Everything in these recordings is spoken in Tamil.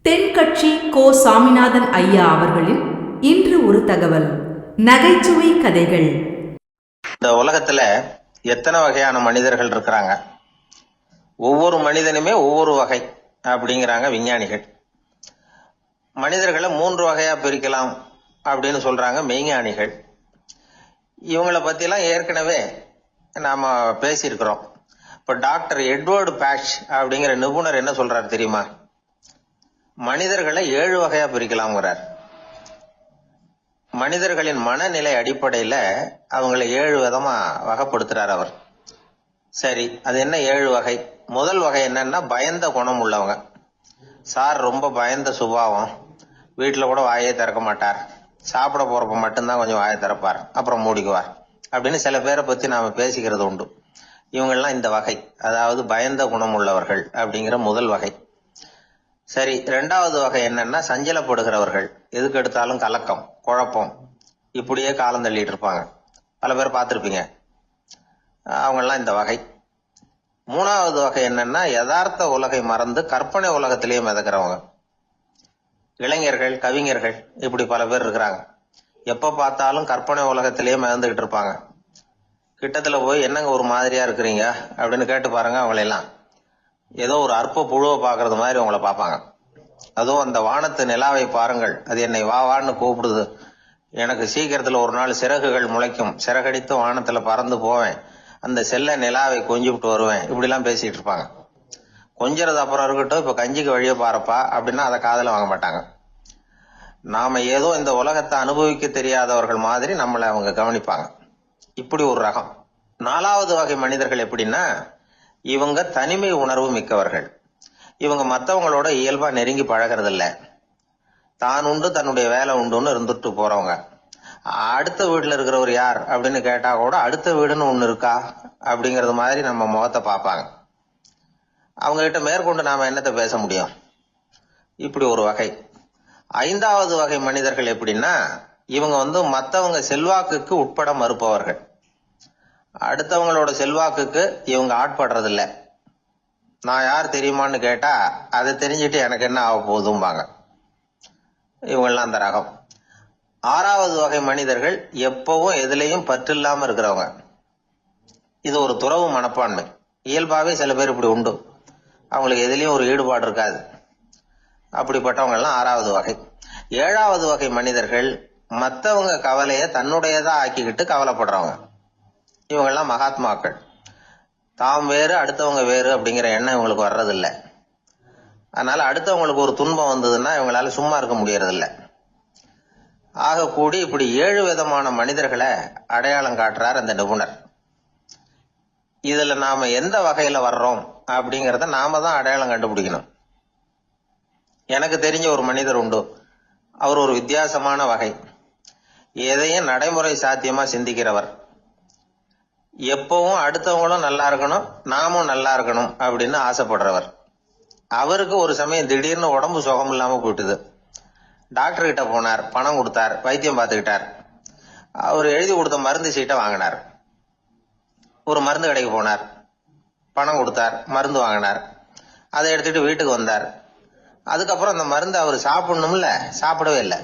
தென்கட்சி கோ சாமிநாதன் ஐயா அவர்களின் இன்று ஒரு தகவல். நகைச்சுவை கதைகள். இந்த உலகத்துல எத்தனை வகையான மனிதர்கள் இருக்கிறாங்க, ஒவ்வொரு மனிதனுமே ஒவ்வொரு வகை அப்படிங்கிறாங்க விஞ்ஞானிகள். மனிதர்களை 3 வகையா பிரிக்கலாம் அப்படின்னு சொல்றாங்க மெய்ஞானிகள். இவங்களை பத்திலாம் ஏற்கனவே நாம பேசியிருக்கிறோம். இப்ப டாக்டர் எட்வர்டு பேட்ச் அப்படிங்கிற நிபுணர் என்ன சொல்றாரு தெரியுமா? மனிதர்களை 7 வகையா பிரிக்கலாம்ங்கிறார். மனிதர்களின் மனநிலை அடிப்படையில அவங்களை 7 விதமா வகைப்படுத்துறார் அவர். சரி, அது என்ன 7 வகை? முதல் வகை என்னன்னா பயந்த குணம் உள்ளவங்க. சார் ரொம்ப பயந்த சுபாவம், வீட்டுல கூட வாயே திறக்க மாட்டார், சாப்பிட போறப்ப மட்டும்தான் கொஞ்சம் வாயை திறப்பார், அப்புறம் மூடிக்குவார் அப்படின்னு சில பேரை பத்தி நாம பேசிக்கிறது உண்டு. இவங்கெல்லாம் இந்த வகை, அதாவது பயந்த குணம் உள்ளவர்கள் அப்படிங்கிற முதல் வகை. சரி, 2வது வகை என்னன்னா சஞ்சலப்படுகிறவர்கள், எதுக்கு எடுத்தாலும் கலக்கம், குழப்பம், இப்படியே காலம் தள்ளிட்டு இருப்பாங்க. பல பேர் பார்த்திருப்பீங்க. அவங்கெல்லாம் இந்த வகை. 3வது வகை என்னன்னா யதார்த்த உலகை மறந்து கற்பனை உலகத்திலேயே மிதக்கிறவங்க. இளைஞர்கள், கவிஞர்கள், இப்படி பல பேர் இருக்கிறாங்க. எப்ப பார்த்தாலும் கற்பனை உலகத்திலேயே மிதந்துகிட்டு இருப்பாங்க. கிட்டத்துல போய் என்னங்க ஒரு மாதிரியா இருக்கிறீங்க அப்படின்னு கேட்டு பாருங்க, அவங்களெல்லாம் ஏதோ ஒரு அற்ப புழுவை பாக்குறது மாதிரி உங்களை பார்ப்பாங்க. அதுவும் அந்த வானத்து நிலாவை பாருங்கள், அது என்னை வா வான்னு கூப்பிடுது, எனக்கு சீக்கிரத்துல ஒரு நாள் சிறகுகள் முளைக்கும், சிறகடித்து வானத்துல பறந்து போவேன், அந்த செல்ல நிலாவை கொஞ்சிவிட்டு வருவேன், இப்படி எல்லாம் பேசிட்டு இருப்பாங்க. கொஞ்சிறது அப்புறம் இருக்கட்டும், இப்ப கஞ்சிக்கு வழிய பாருப்பா அப்படின்னா அதை காதுல வாங்க மாட்டாங்க. நாம ஏதோ இந்த உலகத்தை அனுபவிக்க தெரியாதவர்கள் மாதிரி நம்மளை அவங்க கவனிப்பாங்க. இப்படி ஒரு ரகம். 4வது வகை மனிதர்கள் எப்படின்னா, இவங்க தனிமை உணர்வு மிக்கவர்கள். இவங்க மற்றவங்களோட இயல்பா நெருங்கி பழகிறது இல்ல, தான் உண்டு தன்னுடைய வேலை உண்டுன்னு இருந்துட்டு போறவங்க. அடுத்த வீட்டுல இருக்கிறவர் யார் அப்படின்னு கேட்டா கூட அடுத்த வீடுன்னு ஒண்ணு இருக்கா அப்படிங்கறது மாதிரி நம்ம முகத்தை பார்ப்பாங்க. அவங்க கிட்ட மேற்கொண்டு நாம என்னத்தை பேச முடியும்? இப்படி ஒரு வகை. 5வது வகை மனிதர்கள் எப்படின்னா, இவங்க மற்றவங்க செல்வாக்குக்கு உட்பட மறுப்பவர்கள். அடுத்தவங்களோட செல்வாக்குக்கு இவங்க ஆட்படுறதில்ல. நான் யார் தெரியுமான்னு கேட்டா அதை தெரிஞ்சுட்டு எனக்கு என்ன ஆக போகுதும்பாங்க. இவங்கெல்லாம் அந்த ரகம். 6வது வகை மனிதர்கள் எப்பவும் எதுலையும் பற்று இல்லாம இருக்கிறவங்க. இது ஒரு துறவு மனப்பான்மை. இயல்பாவே சில பேர் இப்படி உண்டு, அவங்களுக்கு எதுலயும் ஒரு ஈடுபாடு இருக்காது. அப்படிப்பட்டவங்க எல்லாம் 6வது வகை. 7வது வகை மனிதர்கள் மற்றவங்க கவலைய தன்னுடையதா ஆக்கிக்கிட்டு கவலைப்படுறவங்க. இவங்கெல்லாம் மகாத்மாக்கள். தாம் வேறு அடுத்தவங்க வேறு அப்படிங்கிற எண்ணம் இவங்களுக்கு வர்றதில்லை. அதனால அடுத்தவங்களுக்கு ஒரு துன்பம் வந்ததுன்னா இவங்களால சும்மா இருக்க முடியறதில்ல. ஆக கூடி இப்படி 7 விதமான மனிதர்களை அடையாளம் காட்டுறார் அந்த நிபுணர். இதுல நாம எந்த வகையில வர்றோம் அப்படிங்கறத நாம தான் அடையாளம் கண்டுபிடிக்கணும். எனக்கு தெரிஞ்ச ஒரு மனிதர் உண்டு. அவர் ஒரு வித்தியாசமான வகை. எதையும் நடைமுறை சாத்தியமா சிந்திக்கிறவர். எப்பவும் அடுத்தவங்களும் நல்லா இருக்கணும், நாமும் நல்லா இருக்கணும் அப்படின்னு ஆசைப்படுறவர். அவருக்கு ஒரு சமயம் திடீர்னு உடம்பு சுகம் இல்லாம போயிட்டுது. டாக்டர் கிட்ட போனார், பணம் கொடுத்தார், வைத்தியம் பார்த்துக்கிட்டார். அவர் எழுதி கொடுத்த மருந்து சீட்டை வாங்கினார். ஒரு மருந்து கடைக்கு போனார், பணம் கொடுத்தார், மருந்து வாங்கினார். அதை எடுத்துட்டு வீட்டுக்கு வந்தார். அதுக்கப்புறம் அந்த மருந்து அவர் சாப்பிடணும்ல, சாப்பிடவே இல்லை,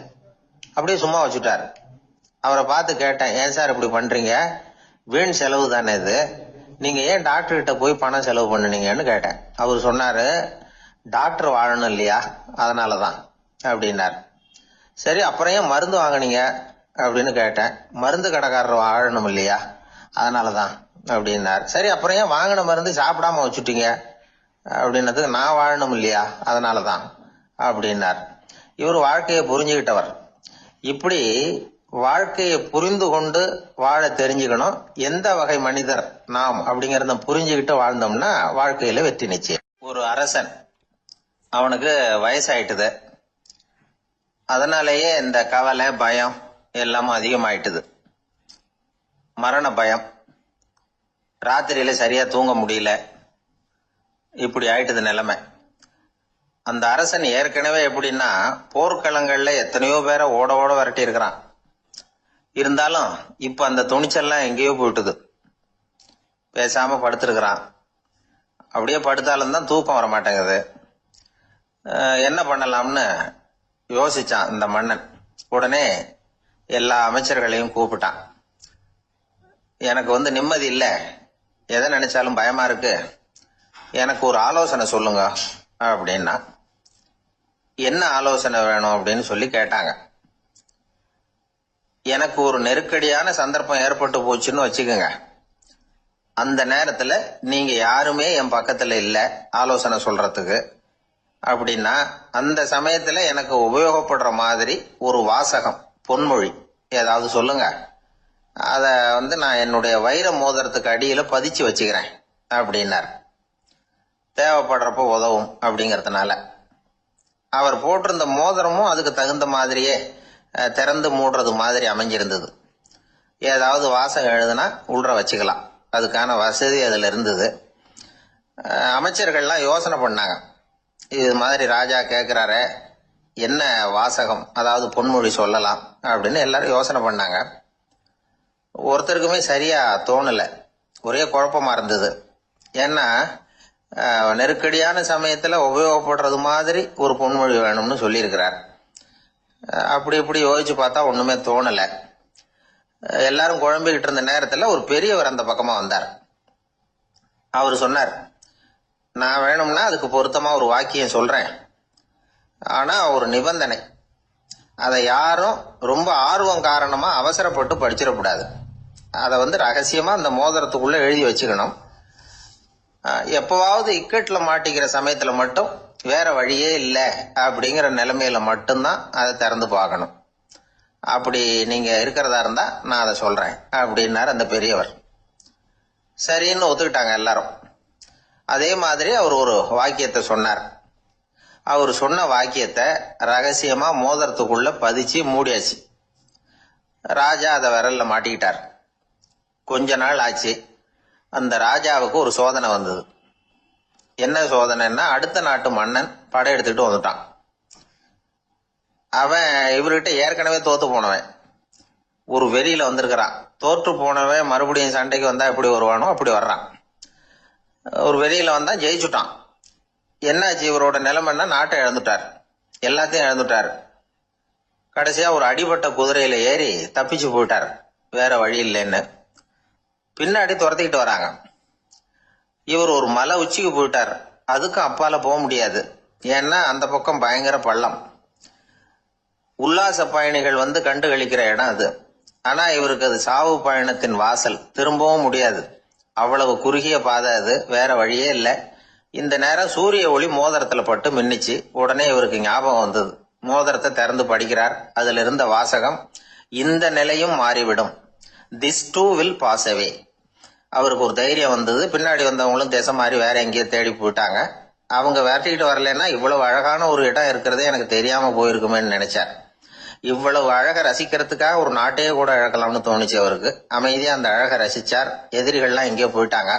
அப்படியே சும்மா வச்சுட்டார். அவரை பார்த்து கேட்டேன், ஏன் சார் இப்படி பண்றீங்க, வீண் செலவு தானே இது, நீங்க ஏன் டாக்டர் கிட்ட போய் பணம் செலவு பண்ணுனீங்கன்னு கேட்டேன். அவர் சொன்னாரு, டாக்டர் வாழணும் இல்லையா, அதனாலதான் அப்படின்னார். சரி, அப்புறம் ஏன் மருந்து வாங்கினீங்க அப்படின்னு கேட்டேன். மருந்து கடைக்காரர் வாழணும் இல்லையா, அதனாலதான் அப்படின்னார். சரி, அப்புறம் ஏன் வாங்கின மருந்து சாப்பிடாம வச்சுட்டீங்க அப்படின்னதுக்கு, நான் வாழணும் இல்லையா அதனாலதான் அப்படின்னார். இவர் வாழ்க்கையை புரிஞ்சுக்கிட்டவர். இப்படி வாழ்க்கையை புரிந்து கொண்டு வாழ தெரிஞ்சுக்கணும். எந்த வகை மனிதர் நாம் அப்படிங்கறத புரிஞ்சுக்கிட்டு வாழ்ந்தோம்னா வாழ்க்கையில வெற்றி நிச்சயம். ஒரு அரசன், அவனுக்கு வயசாயிட்டுது. அதனாலேயே இந்த கவலை, பயம் எல்லாமும் அதிகமாயிட்டுது. மரண பயம், ராத்திரியில சரியா தூங்க முடியல, இப்படி ஆயிட்டுது நிலைமை. அந்த அரசன் ஏற்கனவே எப்படின்னா போர்க்களங்கள்ல எத்தனையோ பேரை ஓட ஓட விரட்டி இருக்கிறான். இருந்தாலும் இப்ப அந்த துணிச்சல்லாம் எங்கேயோ போயிட்டுது. பேசாம படுத்திருக்கிறான். அப்படியே படுத்தாலும் தான் தூக்கம் வர மாட்டேங்குது. என்ன பண்ணலாம்னு யோசிச்சான் இந்த மன்னன். உடனே எல்லா அமைச்சர்களையும் கூப்பிட்டான். எனக்கு நிம்மதி இல்லை, எதை நினைச்சாலும் பயமா இருக்கு, எனக்கு ஒரு ஆலோசனை சொல்லுங்க அப்படின்னா. என்ன ஆலோசனை வேணும் அப்படின்னு சொல்லி கேட்டாங்க. எனக்கு ஒரு நெருக்கடியான சந்தர்ப்பம் ஏற்பட்டு போச்சுன்னு வச்சுக்கோங்க. அந்த நேரத்துல நீங்க யாருமே என் பக்கத்துல இல்ல ஆலோசனை சொல்றதுக்கு அப்படின்னா, அந்த சமயத்துல எனக்கு உபயோகப்படுற மாதிரி ஒரு வாசகம், பொன்மொழி ஏதாவது சொல்லுங்க. அத நான் என்னுடைய வைர மோதிரத்துக்கு அடியில பதிச்சு வச்சுக்கிறேன் அப்படின்னார். தேவைப்படுறப்ப உதவும் அப்படிங்கறதுனால. அவர் போட்டிருந்த மோதிரமும் அதுக்கு தகுந்த மாதிரியே திறந்து மூடுறது மாதிரி அமைஞ்சிருந்தது. ஏதாவது வாசகம் எழுதுனா உள்ள வச்சுக்கலாம், அதுக்கான வசதி அதுல இருந்தது. அமைச்சர்கள்லாம் யோசனை பண்ணாங்க, இது மாதிரி ராஜா கேட்கிறாரே என்ன வாசகம், அதாவது பொன்மொழி சொல்லலாம் அப்படின்னு எல்லாரும் யோசனை பண்ணாங்க. ஒருத்தருக்குமே சரியா தோணல, ஒரே குழப்பமா இருந்தது. ஏன்னா நெருக்கடியான சமயத்துல உபயோகப்படுறது மாதிரி ஒரு பொன்மொழி வேணும்னு சொல்லியிருக்கிறார். அப்படி இப்படி யோசிச்சு பார்த்தா ஒண்ணுமே தோணல. எல்லாரும் குழம்பிக்கிட்டு இருந்த நேரத்துல ஒரு பெரியவர் அந்த பக்கமா வந்தார். அவர் சொன்னார், நான் வேணும்னா அதுக்கு பொருத்தமா ஒரு வாக்கியம் சொல்றேன், ஆனா ஒரு நிபந்தனை. அதை யாரும் ரொம்ப ஆர்வம் காரணமா அவசரப்பட்டு படிச்சிடக்கூடாது. அதை ரகசியமா அந்த மோதிரத்துக்குள்ள எழுதி வச்சுக்கணும். எப்பவாவது இக்கட்ல மாட்டிக்கிற சமயத்துல மட்டும், வேற வழியே இல்லை அப்படிங்கிற நிலைமையில மட்டும்தான் அதை திறந்து பார்க்கணும். அப்படி நீங்க இருக்கிறதா இருந்தா நான் அதை சொல்றேன் அப்படின்னாரு அந்த பெரியவர். சரின்னு ஒத்துக்கிட்டாங்க எல்லாரும். அதே மாதிரி அவர் ஒரு வாக்கியத்தை சொன்னார். அவர் சொன்ன வாக்கியத்தை ரகசியமா மோதிரத்துக்குள்ள பதிச்சு மூடியாச்சு. ராஜா அதை விரல்ல மாட்டிக்கிட்டார். கொஞ்ச நாள் ஆச்சு. அந்த ராஜாவுக்கு ஒரு சோதனை வந்தது. என்ன சோதனைன்னா, அடுத்த நாட்டு மன்னன் படையெடுத்துட்டு வந்துட்டான். அவன் இவர்கிட்ட ஏற்கனவே தோத்து போனவன், ஒரு வெறியில வந்திருக்கிறான். தோற்று போனவன் மறுபடியும் சண்டைக்கு வந்தா எப்படி வருவானோ அப்படி வர்றான். ஒரு வெறியில வந்தா ஜெயிச்சுட்டான். என்னாச்சு இவரோட நிலைமைன்னா, நாட்டை இழந்துட்டார், எல்லாத்தையும் இழந்துட்டார். கடைசியா ஒரு அடிபட்ட குதிரையில ஏறி தப்பிச்சு போயிட்டார், வேற வழி இல்லைன்னு. பின்னாடி துரத்திக்கிட்டு வராங்க. இவர் ஒரு மலை உச்சிக்கு போயிட்டார், அதுக்கும் அப்பால போக முடியாது. ஏன்னா அந்த பக்கம் பயங்கர பள்ளம். உல்லாச பயணிகள் கண்டு கழிக்கிற இடம் அது. ஆனா இவருக்கு அது சாவு பயணத்தின் வாசல், திரும்பவும் முடியாது. அவ்வளவு குறுகிய பாதை அது, வேற வழியே இல்லை. இந்த நேரம் சூரிய ஒளி மோதிரத்துல பட்டு மின்னிச்சு. உடனே இவருக்கு ஞாபகம் வந்தது. மோதிரத்தை திறந்து படிக்கிறார். அதுல இருந்த வாசகம், இந்த நிலையும் மாறிவிடும், this too will pass away. அவருக்கு ஒரு தைரியம் வந்தது. பின்னாடி வந்தவங்களும் திசை மாறி வேற எங்கேயோ தேடி போயிட்டாங்க. அவங்க விரட்டிக்கிட்டு வரலன்னா இவ்வளவு அழகான ஒரு இடம் இருக்கிறதே எனக்கு தெரியாம போயிருக்குமேன்னு நினைச்சார். இவ்வளவு அழகை ரசிக்கிறதுக்காக ஒரு நாட்டையே கூட இழக்கலாம்னு தோணுச்சு அவருக்கு. அமைதியா அந்த அழகை ரசிச்சார். எதிரிகள்லாம் எங்கேயோ போயிட்டாங்க.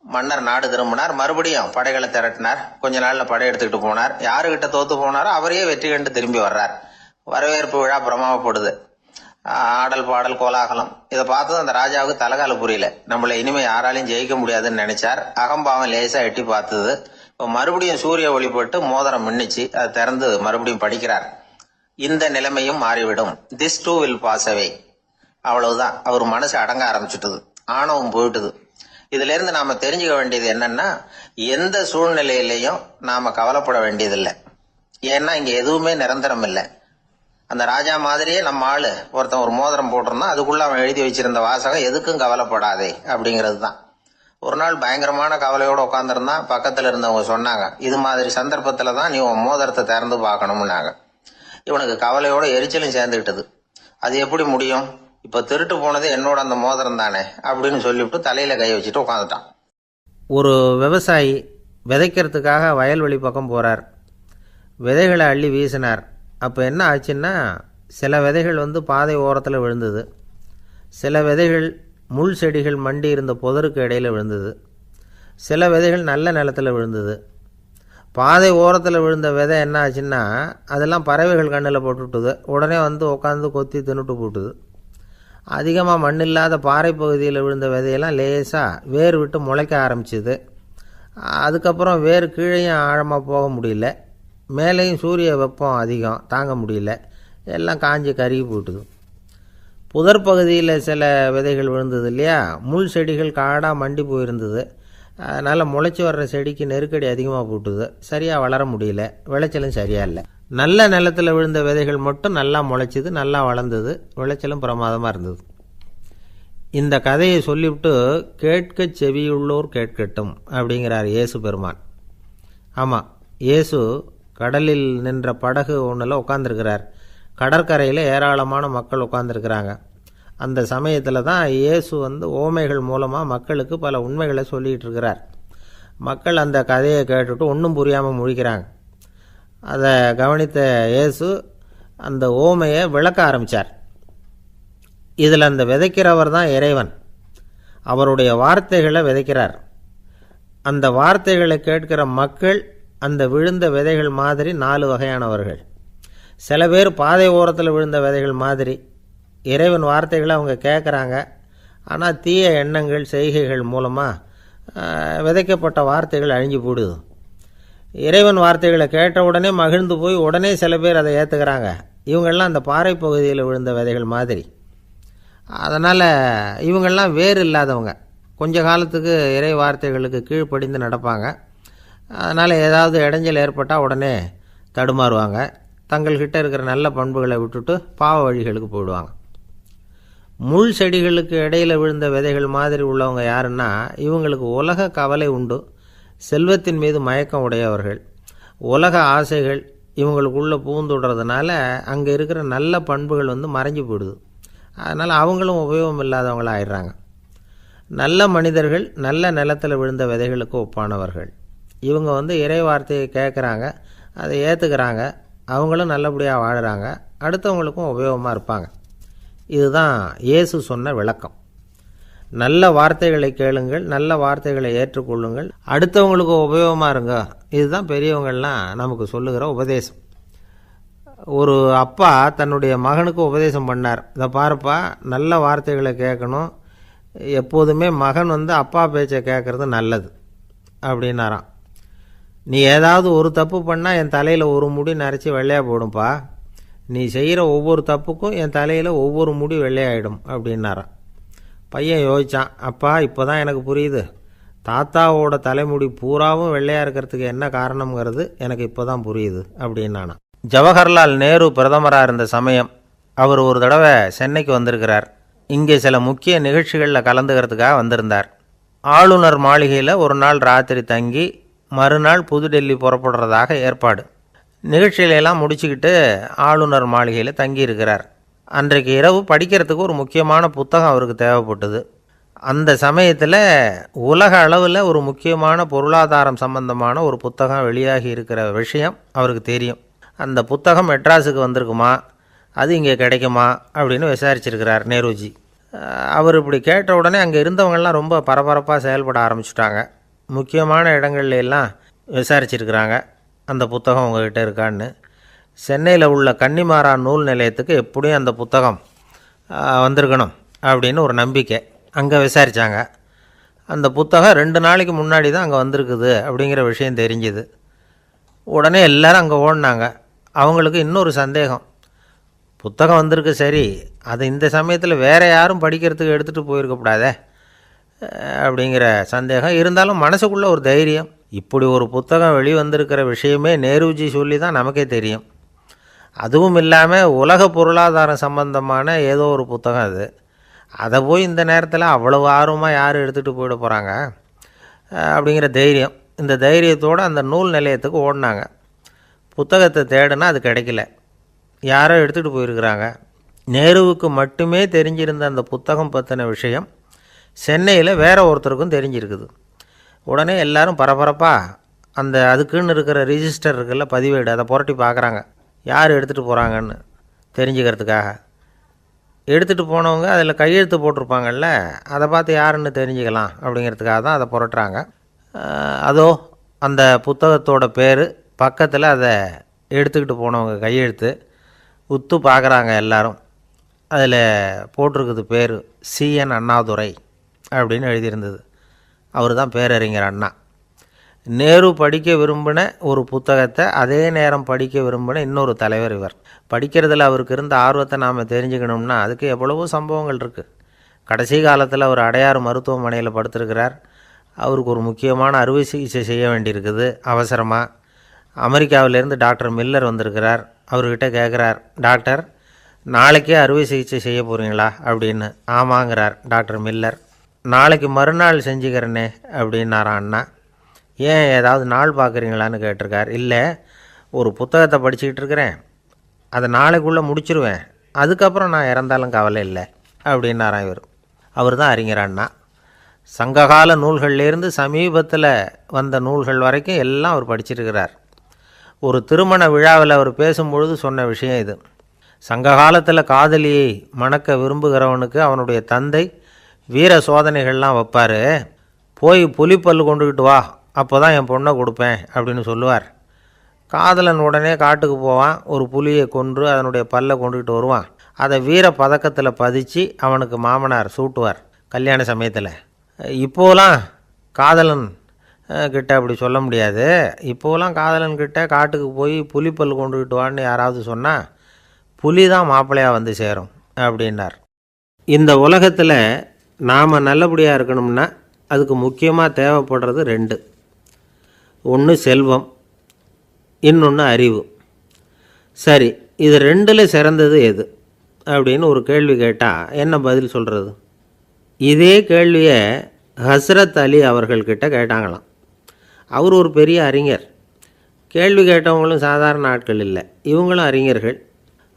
மன்னர் நாடு திரும்பினார். மறுபடியும் படைகளை திரட்டினார். கொஞ்ச நாள்ல படை எடுத்துக்கிட்டு போனார். யாருகிட்ட தோத்து போனாரோ அவரையே வெற்றி கண்டு திரும்பி வர்றார். வரவேற்பு விழா பிரமாவப்படுது. ஆடல் பாடல் கோலாகலம். இதை பார்த்தது அந்த ராஜாவுக்கு தலைகால புரியல. நம்மள இனிமே யாராலையும் ஜெயிக்க முடியாதுன்னு நினைச்சார். அகம்பாவம் லேசா எட்டி பார்த்தது. இப்போ மறுபடியும் சூரிய ஒளிப்பட்டு மோதிரம் மின்னிச்சு. அதை திறந்து மறுபடியும் படிக்கிறார். இந்த நிலைமையும் மாறிவிடும், this too will pass away. அவ்வளவுதான். அவர் மனசு அடங்க ஆரம்பிச்சுட்டது, ஆணவம் போயிட்டுது. இதுல இருந்து நாம தெரிஞ்சுக்க வேண்டியது என்னன்னா, எந்த சூழ்நிலையிலையும் நாம கவலைப்பட வேண்டியதில்லை. ஏன்னா இங்க எதுவுமே நிரந்தரம் இல்லை. அந்த ராஜா மாதிரியே நம்ம ஆளு ஒருத்தன் ஒரு மோதிரம் போட்டிருந்தான், அதுக்குள்ள அவன் எழுதி வச்சிருந்த வாசகம் எதுக்கும் கவலைப்படாதே அப்படிங்கிறது தான். ஒரு நாள் பயங்கரமான கவலையோட உட்காந்துருந்தான். பக்கத்துல இருந்தவங்க சொன்னாங்க, இது மாதிரி சந்தர்ப்பத்துலதான் நீ உன் மோதிரத்தை திறந்து பார்க்கணும்னாங்க. இவனுக்கு கவலையோட எரிச்சலும் சேர்ந்துக்கிட்டது. அது எப்படி முடியும், இப்ப திருட்டு போனது என்னோட அந்த மோதிரம் தானே அப்படின்னு சொல்லிவிட்டு தலையில கை வச்சுட்டு உட்காந்துட்டான். ஒரு விவசாயி விதைக்கிறதுக்காக வயல்வெளி பக்கம் போகிறார். விதைகளை அள்ளி வீசினார். அப்போ என்ன ஆச்சுன்னா, சில விதைகள் பாதை ஓரத்தில் விழுந்தது. சில விதைகள் முள் செடிகள் மண்டி இருந்த புதருக்கு இடையில் விழுந்தது. சில விதைகள் நல்ல நிலத்தில் விழுந்தது. பாதை ஓரத்தில் விழுந்த விதை என்ன ஆச்சுன்னா, அதெல்லாம் பறவைகள் கண்ணில் போட்டுவிட்டுது. உடனே உட்காந்து கொத்தி தின்னுட்டு போட்டுது. அதிகமாக மண் இல்லாத பாறை பகுதியில் விழுந்த விதையெல்லாம் லேசாக வேர் விட்டு முளைக்க ஆரம்பிச்சுது. அதுக்கப்புறம் வேர் கீழேயும் ஆழமாக போக முடியல. மேலேயும் சூரிய வெப்பம் அதிகம், தாங்க முடியல, எல்லாம் காஞ்சி கருகி போட்டுது. புதர் பகுதியில் சில விதைகள் விழுந்தது இல்லையா, முள் செடிகள் காடாக மண்டி போயிருந்தது. அதனால் முளைச்சி வர்ற செடிக்கு நெருக்கடி அதிகமாக போட்டுது, சரியாக வளர முடியல, விளைச்சலும் சரியாக இல்லை. நல்ல நிலத்தில் விழுந்த விதைகள் மட்டும் நல்லா முளைச்சிது, நல்லா வளர்ந்தது, விளைச்சலும் பிரமாதமாக இருந்தது. இந்த கதையை சொல்லிவிட்டு கேட்க செவியுள்ளோர் கேட்கட்டும் அப்படிங்கிறார் இயேசு பெருமான். ஆமாம், இயேசு கடலில் நின்ற படகு ஒன்றில் உட்காந்துருக்கிறார். கடற்கரையில் ஏராளமான மக்கள் உட்காந்துருக்கிறாங்க. அந்த சமயத்தில் தான் இயேசு ஓமைகள் மூலமாக மக்களுக்கு பல உண்மைகளை சொல்லிகிட்டு இருக்கிறார். மக்கள் அந்த கதையை கேட்டுட்டு ஒன்றும் புரியாமல் முழிக்கிறாங்க. அதை கவனித்த இயேசு அந்த ஓமையை விளக்க ஆரம்பித்தார். இதில் அந்த விதைக்கிறவர் தான் இறைவன். அவருடைய வார்த்தைகளை விதைக்கிறார். அந்த வார்த்தைகளை கேட்கிற மக்கள் அந்த விழுந்த விதைகள் மாதிரி 4 வகையானவர்கள். சில பேர் பாதை ஓரத்தில் விழுந்த விதைகள் மாதிரி. இறைவன் வார்த்தைகளை அவங்க கேட்குறாங்க, ஆனால் தீய எண்ணங்கள் செய்கைகள் மூலமாக விதைக்கப்பட்ட வார்த்தைகள் அழிஞ்சு போடுது. இறைவன் வார்த்தைகளை கேட்ட உடனே மகிழ்ந்து போய் உடனே சில பேர் அதை ஏற்றுக்கிறாங்க. இவங்கெல்லாம் அந்த பாறை பகுதியில் விழுந்த விதைகள் மாதிரி. அதனால் இவங்கெல்லாம் வேறு இல்லாதவங்க, கொஞ்ச காலத்துக்கு இறை வார்த்தைகளுக்கு கீழ்ப்படிந்து நடப்பாங்க. அதனால் ஏதாவது இடைஞ்சல் ஏற்பட்டால் உடனே தடுமாறுவாங்க. தங்கள்கிட்ட இருக்கிற நல்ல பண்புகளை விட்டுட்டு பாவ வழிகளுக்கு போயிடுவாங்க. முள் செடிகளுக்கு இடையில் விழுந்த விதைகள் மாதிரி உள்ளவங்க யாருன்னா, இவங்களுக்கு உலக கவலை உண்டு, செல்வத்தின் மீது மயக்கம் உடையவர்கள், உலக ஆசைகள் இவங்களுக்குள்ளே பூந்துடுறதுனால அங்கே இருக்கிற நல்ல பண்புகள் மறைஞ்சு போயிடுது. அதனால் அவங்களும் உபயோகம் இல்லாதவங்களாக ஆயிடுறாங்க. நல்ல மனிதர்கள் நல்ல நிலத்தில் விழுந்த விதைகளுக்கு ஒப்பானவர்கள். இவங்க இறை வார்த்தையை கேட்குறாங்க, அதை ஏற்றுக்கிறாங்க, அவங்களும் நல்லபடியாக வாழுறாங்க, அடுத்தவங்களுக்கும் உபயோகமாக இருப்பாங்க. இதுதான் இயேசு சொன்ன விளக்கம். நல்ல வார்த்தைகளை கேளுங்கள், நல்ல வார்த்தைகளை ஏற்றுக்கொள்ளுங்கள், அடுத்தவங்களுக்கு உபயோகமாக இருங்க. இதுதான் பெரியவங்கள்லாம் நமக்கு சொல்லுகிற உபதேசம். ஒரு அப்பா தன்னுடைய மகனுக்கு உபதேசம் பண்ணார். இதை பாருப்பா, நல்ல வார்த்தைகளை கேட்கணும், எப்போதுமே மகன் அப்பா பேச்சை கேட்குறது நல்லது அப்படின்னாராம். நீ ஏதாவது ஒரு தப்பு பண்ணால் என் தலையில் ஒரு முடி நரைச்சி வெள்ளையாக போடும்பா, நீ செய்கிற ஒவ்வொரு தப்புக்கும் என் தலையில் ஒவ்வொரு முடி வெள்ளையாயிடும் அப்படின்னாராம். பையன் யோசித்தான், அப்பா இப்போ தான் எனக்கு புரியுது, தாத்தாவோட தலைமுடி பூராவும் வெள்ளையாக இருக்கிறதுக்கு என்ன காரணங்கிறது எனக்கு இப்போ தான் புரியுது அப்படின்னானா. ஜவஹர்லால் நேரு பிரதமராக இருந்த சமயம் அவர் ஒரு தடவை சென்னைக்கு வந்திருக்கிறார். இங்கே சில முக்கிய நிகழ்ச்சிகளில் கலந்துக்கிறதுக்காக வந்திருந்தார். ஆளுநர் மாளிகையில் ஒரு நாள் ராத்திரி தங்கி மறுநாள் புதுடெல்லி புறப்படுறதாக ஏற்பாடு. நிகழ்ச்சியிலெல்லாம் முடிச்சுக்கிட்டு ஆளுநர் மாளிகையில் தங்கியிருக்கிறார். அன்றைக்கு இரவு படிக்கிறதுக்கு ஒரு முக்கியமான புத்தகம் அவருக்கு தேவைப்பட்டது. அந்த சமயத்தில் உலக அளவில் ஒரு முக்கியமான பொருளாதாரம் சம்பந்தமான ஒரு புத்தகம் வெளியாகி இருக்கிற விஷயம் அவருக்கு தெரியும். அந்த புத்தகம் மெட்ராஸுக்கு வந்திருக்குமா, அது இங்கே கிடைக்குமா அப்படின்னு விசாரிச்சிருக்கிறார் நேருஜி. அவர் இப்படி கேட்ட உடனே அங்கே இருந்தவங்கள்லாம் ரொம்ப பரபரப்பாக செயல்பட ஆரம்பிச்சுட்டாங்க. முக்கியமான இடங்கள்ல எல்லாம் விசாரிச்சிருக்கிறாங்க, அந்த புத்தகம் உங்கள்கிட்ட இருக்கான்னு. சென்னையில் உள்ள கன்னிமாரா நூல் நிலையத்துக்கு எப்படியும் அந்த புத்தகம் வந்திருக்கணும் அப்படின்னு ஒரு நம்பிக்கை. அங்கே விசாரித்தாங்க. அந்த புத்தகம் 2 நாளைக்கு முன்னாடி தான் அங்கே வந்திருக்குது அப்படிங்கிற விஷயம் தெரிஞ்சுது. உடனே எல்லோரும் அங்கே ஓடினாங்க. அவங்களுக்கு இன்னொரு சந்தேகம், புத்தகம் வந்திருக்கு சரி, அது இந்த சமயத்தில் வேறு யாரும் படிக்கிறதுக்கு எடுத்துகிட்டு போயிருக்கக்கூடாதே அப்படிங்கிற சந்தேகம் இருந்தாலும் மனசுக்குள்ளே ஒரு தைரியம். இப்படி ஒரு புத்தகம் வெளிவந்திருக்கிற விஷயமே நேருஜி சொல்லி தான் நமக்கே தெரியும். அதுவும் இல்லாமல் உலக பொருளாதாரம் சம்பந்தமான ஏதோ ஒரு புத்தகம் அது. அதை போய் இந்த நேரத்தில் அவ்வளவு ஆர்வமாக யார் எடுத்துகிட்டு போயிட போகிறாங்க அப்படிங்கிற தைரியம். இந்த தைரியத்தோடு அந்த நூல் நிலையத்துக்கு ஓடினாங்க. புத்தகத்தை தேடினா அது கிடைக்கல, யாரோ எடுத்துகிட்டு போயிருக்கிறாங்க. நேருவுக்கு மட்டுமே தெரிஞ்சிருந்த அந்த புத்தகம் பற்றின விஷயம் சென்னையில் வேற ஒருத்தருக்கும் தெரிஞ்சிருக்குது. உடனே எல்லாரும் பரபரப்பாக அந்த அதுக்குன்னு இருக்கிற ரிஜிஸ்டர் இருக்குல்ல, பதிவேடு, அதை புரட்டி பார்க்குறாங்க யார் எடுத்துகிட்டு போகிறாங்கன்னு தெரிஞ்சுக்கிறதுக்காக. எடுத்துகிட்டு போனவங்க அதில் கையெழுத்து போட்டிருப்பாங்கல்ல, அதை பார்த்து யாருன்னு தெரிஞ்சுக்கலாம் அப்படிங்கிறதுக்காக தான் அதை புரட்டுறாங்க. அதோ அந்த புத்தகத்தோட பேர் பக்கத்தில் அதை எடுத்துக்கிட்டு போனவங்க கையெழுத்து உத்து பார்க்குறாங்க எல்லாரும். அதில் போட்டிருக்குது பேர் CN அண்ணாதுரை அப்படின்னு எழுதியிருந்தது. அவர் தான் பேரறிஞர் அண்ணா. நேரு படிக்க விரும்பின ஒரு புத்தகத்தை அதே நேரம் படிக்க விரும்பின இன்னொரு தலைவர் இவர். படிக்கிறதுல அவருக்கு இருந்த ஆர்வத்தை நாம் தெரிஞ்சுக்கணும்னா அதுக்கு எவ்வளவோ சம்பவங்கள் இருக்குது. கடைசி காலத்தில் அவர் அடையாறு மருத்துவமனையில் படுத்திருக்கிறார். அவருக்கு ஒரு முக்கியமான அறுவை சிகிச்சை செய்ய வேண்டியிருக்குது அவசரமாக. அமெரிக்காவிலேருந்து டாக்டர் மில்லர் வந்திருக்கிறார். அவர்கிட்ட கேட்குறார், டாக்டர் நாளைக்கே அறுவை சிகிச்சை செய்ய போகிறீங்களா அப்படின்னு. ஆமாங்கிறார் டாக்டர் மில்லர். நாளைக்கு மறுநாள் செஞ்சுக்கிறேனே அப்படின்னாரான் அண்ணா. ஏன் ஏதாவது நாள் பார்க்குறீங்களான்னு கேட்டிருக்கார். இல்லை, ஒரு புத்தகத்தை படிச்சுக்கிட்டு இருக்கிறேன், அதை நாளைக்குள்ளே முடிச்சிருவேன், அதுக்கப்புறம் நான் இறந்தாலும் கவலை இல்லை அப்படின்னாரான் இவர். அவர் தான் அறிஞர் அண்ணா. சங்ககால நூல்கள்லேருந்து சமீபத்தில் வந்த நூல்கள் வரைக்கும் எல்லாம் அவர் படிச்சிருக்கிறார். ஒரு திருமண விழாவில் அவர் பேசும்பொழுது சொன்ன விஷயம் இது. சங்க காலத்தில் காதலியை மணக்க விரும்புகிறவனுக்கு அவனுடைய தந்தை வீர சோதனைகள்லாம் வைப்பார். போய் புலிப்பல் கொண்டுக்கிட்டு வா, அப்போ தான் என் பொண்ணை கொடுப்பேன் அப்படின்னு சொல்லுவார். காதலன் உடனே காட்டுக்கு போவான், ஒரு புலியை கொன்று அதனுடைய பல்லை கொண்டுக்கிட்டு வருவான். அதை வீர பதக்கத்தில் பதிச்சு அவனுக்கு மாமனார் சூட்டுவார் கல்யாண சமயத்தில். இப்போலாம் காதலன் கிட்ட அப்படி சொல்ல முடியாது. இப்போலாம் காதலன்கிட்ட காட்டுக்கு போய் புலிப்பல் கொண்டுக்கிட்டு வான்னு யாராவது சொன்னால் புலி தான் மாப்பிள்ளையாக வந்து சேரும் அப்படின்னார். இந்த உலகத்தில் நாம் நல்லபடியாக இருக்கணும்னா அதுக்கு முக்கியமாக தேவைப்படுறது ரெண்டு. ஒன்று செல்வம், இன்னொன்று அறிவு. சரி, இது ரெண்டில் சிறந்தது எது அப்படின்னு ஒரு கேள்வி கேட்டால் என்ன பதில் சொல்கிறது? இதே கேள்வியை ஹஸ்ரத் அலி அவர்கள்கிட்ட கேட்டாங்களாம். அவர் ஒரு பெரிய அறிஞர். கேள்வி கேட்டவங்களும் சாதாரண ஆட்கள் இல்லை, இவங்களும் அறிஞர்கள்.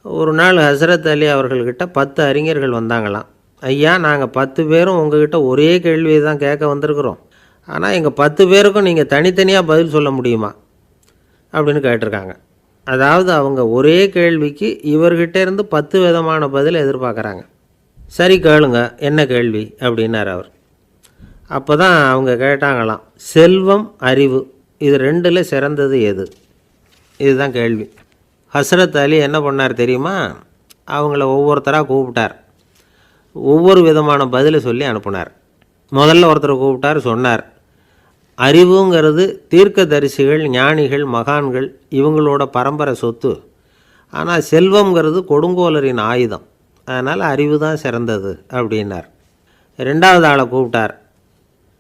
ஒரு நாள் ஹஸ்ரத் அலி அவர்கள்கிட்ட 10 அறிஞர்கள் வந்தாங்களாம். ஐயா, நாங்கள் 10 பேரும் உங்ககிட்ட ஒரே கேள்வியை தான் கேட்க வந்திருக்கிறோம், ஆனால் எங்கள் 10 பேருக்கும் நீங்கள் தனித்தனியாக பதில் சொல்ல முடியுமா அப்படின்னு கேட்டிருக்காங்க. அதாவது அவங்க ஒரே கேள்விக்கு இவர்கிட்ட இருந்து 10 விதமான பதில் எதிர்பார்க்குறாங்க. சரி கேளுங்க, என்ன கேள்வி அப்படின்னார் அவர். அப்போ தான் அவங்க கேட்டாங்களாம், செல்வம் அறிவு இது ரெண்டில் சிறந்தது எது? இதுதான் கேள்வி. ஹஸ்ரத் அலி என்ன பண்ணார் தெரியுமா? அவங்கள ஒவ்வொருத்தராக கூப்பிட்டார், ஒவ்வொரு விதமான பதிலை சொல்லி அனுப்புனார். முதல்ல ஒருத்தரை கூப்பிட்டார், சொன்னார், அறிவுங்கிறது தீர்க்கதரிசிகள், ஞானிகள், மகான்கள் இவங்களோட பரம்பரை சொத்து. ஆனால் செல்வங்கிறது கொடுங்கோலரின் ஆயுதம், அதனால் அறிவு தான் சிறந்தது அப்படின்னார். ரெண்டாவது ஆளை கூப்பிட்டார்,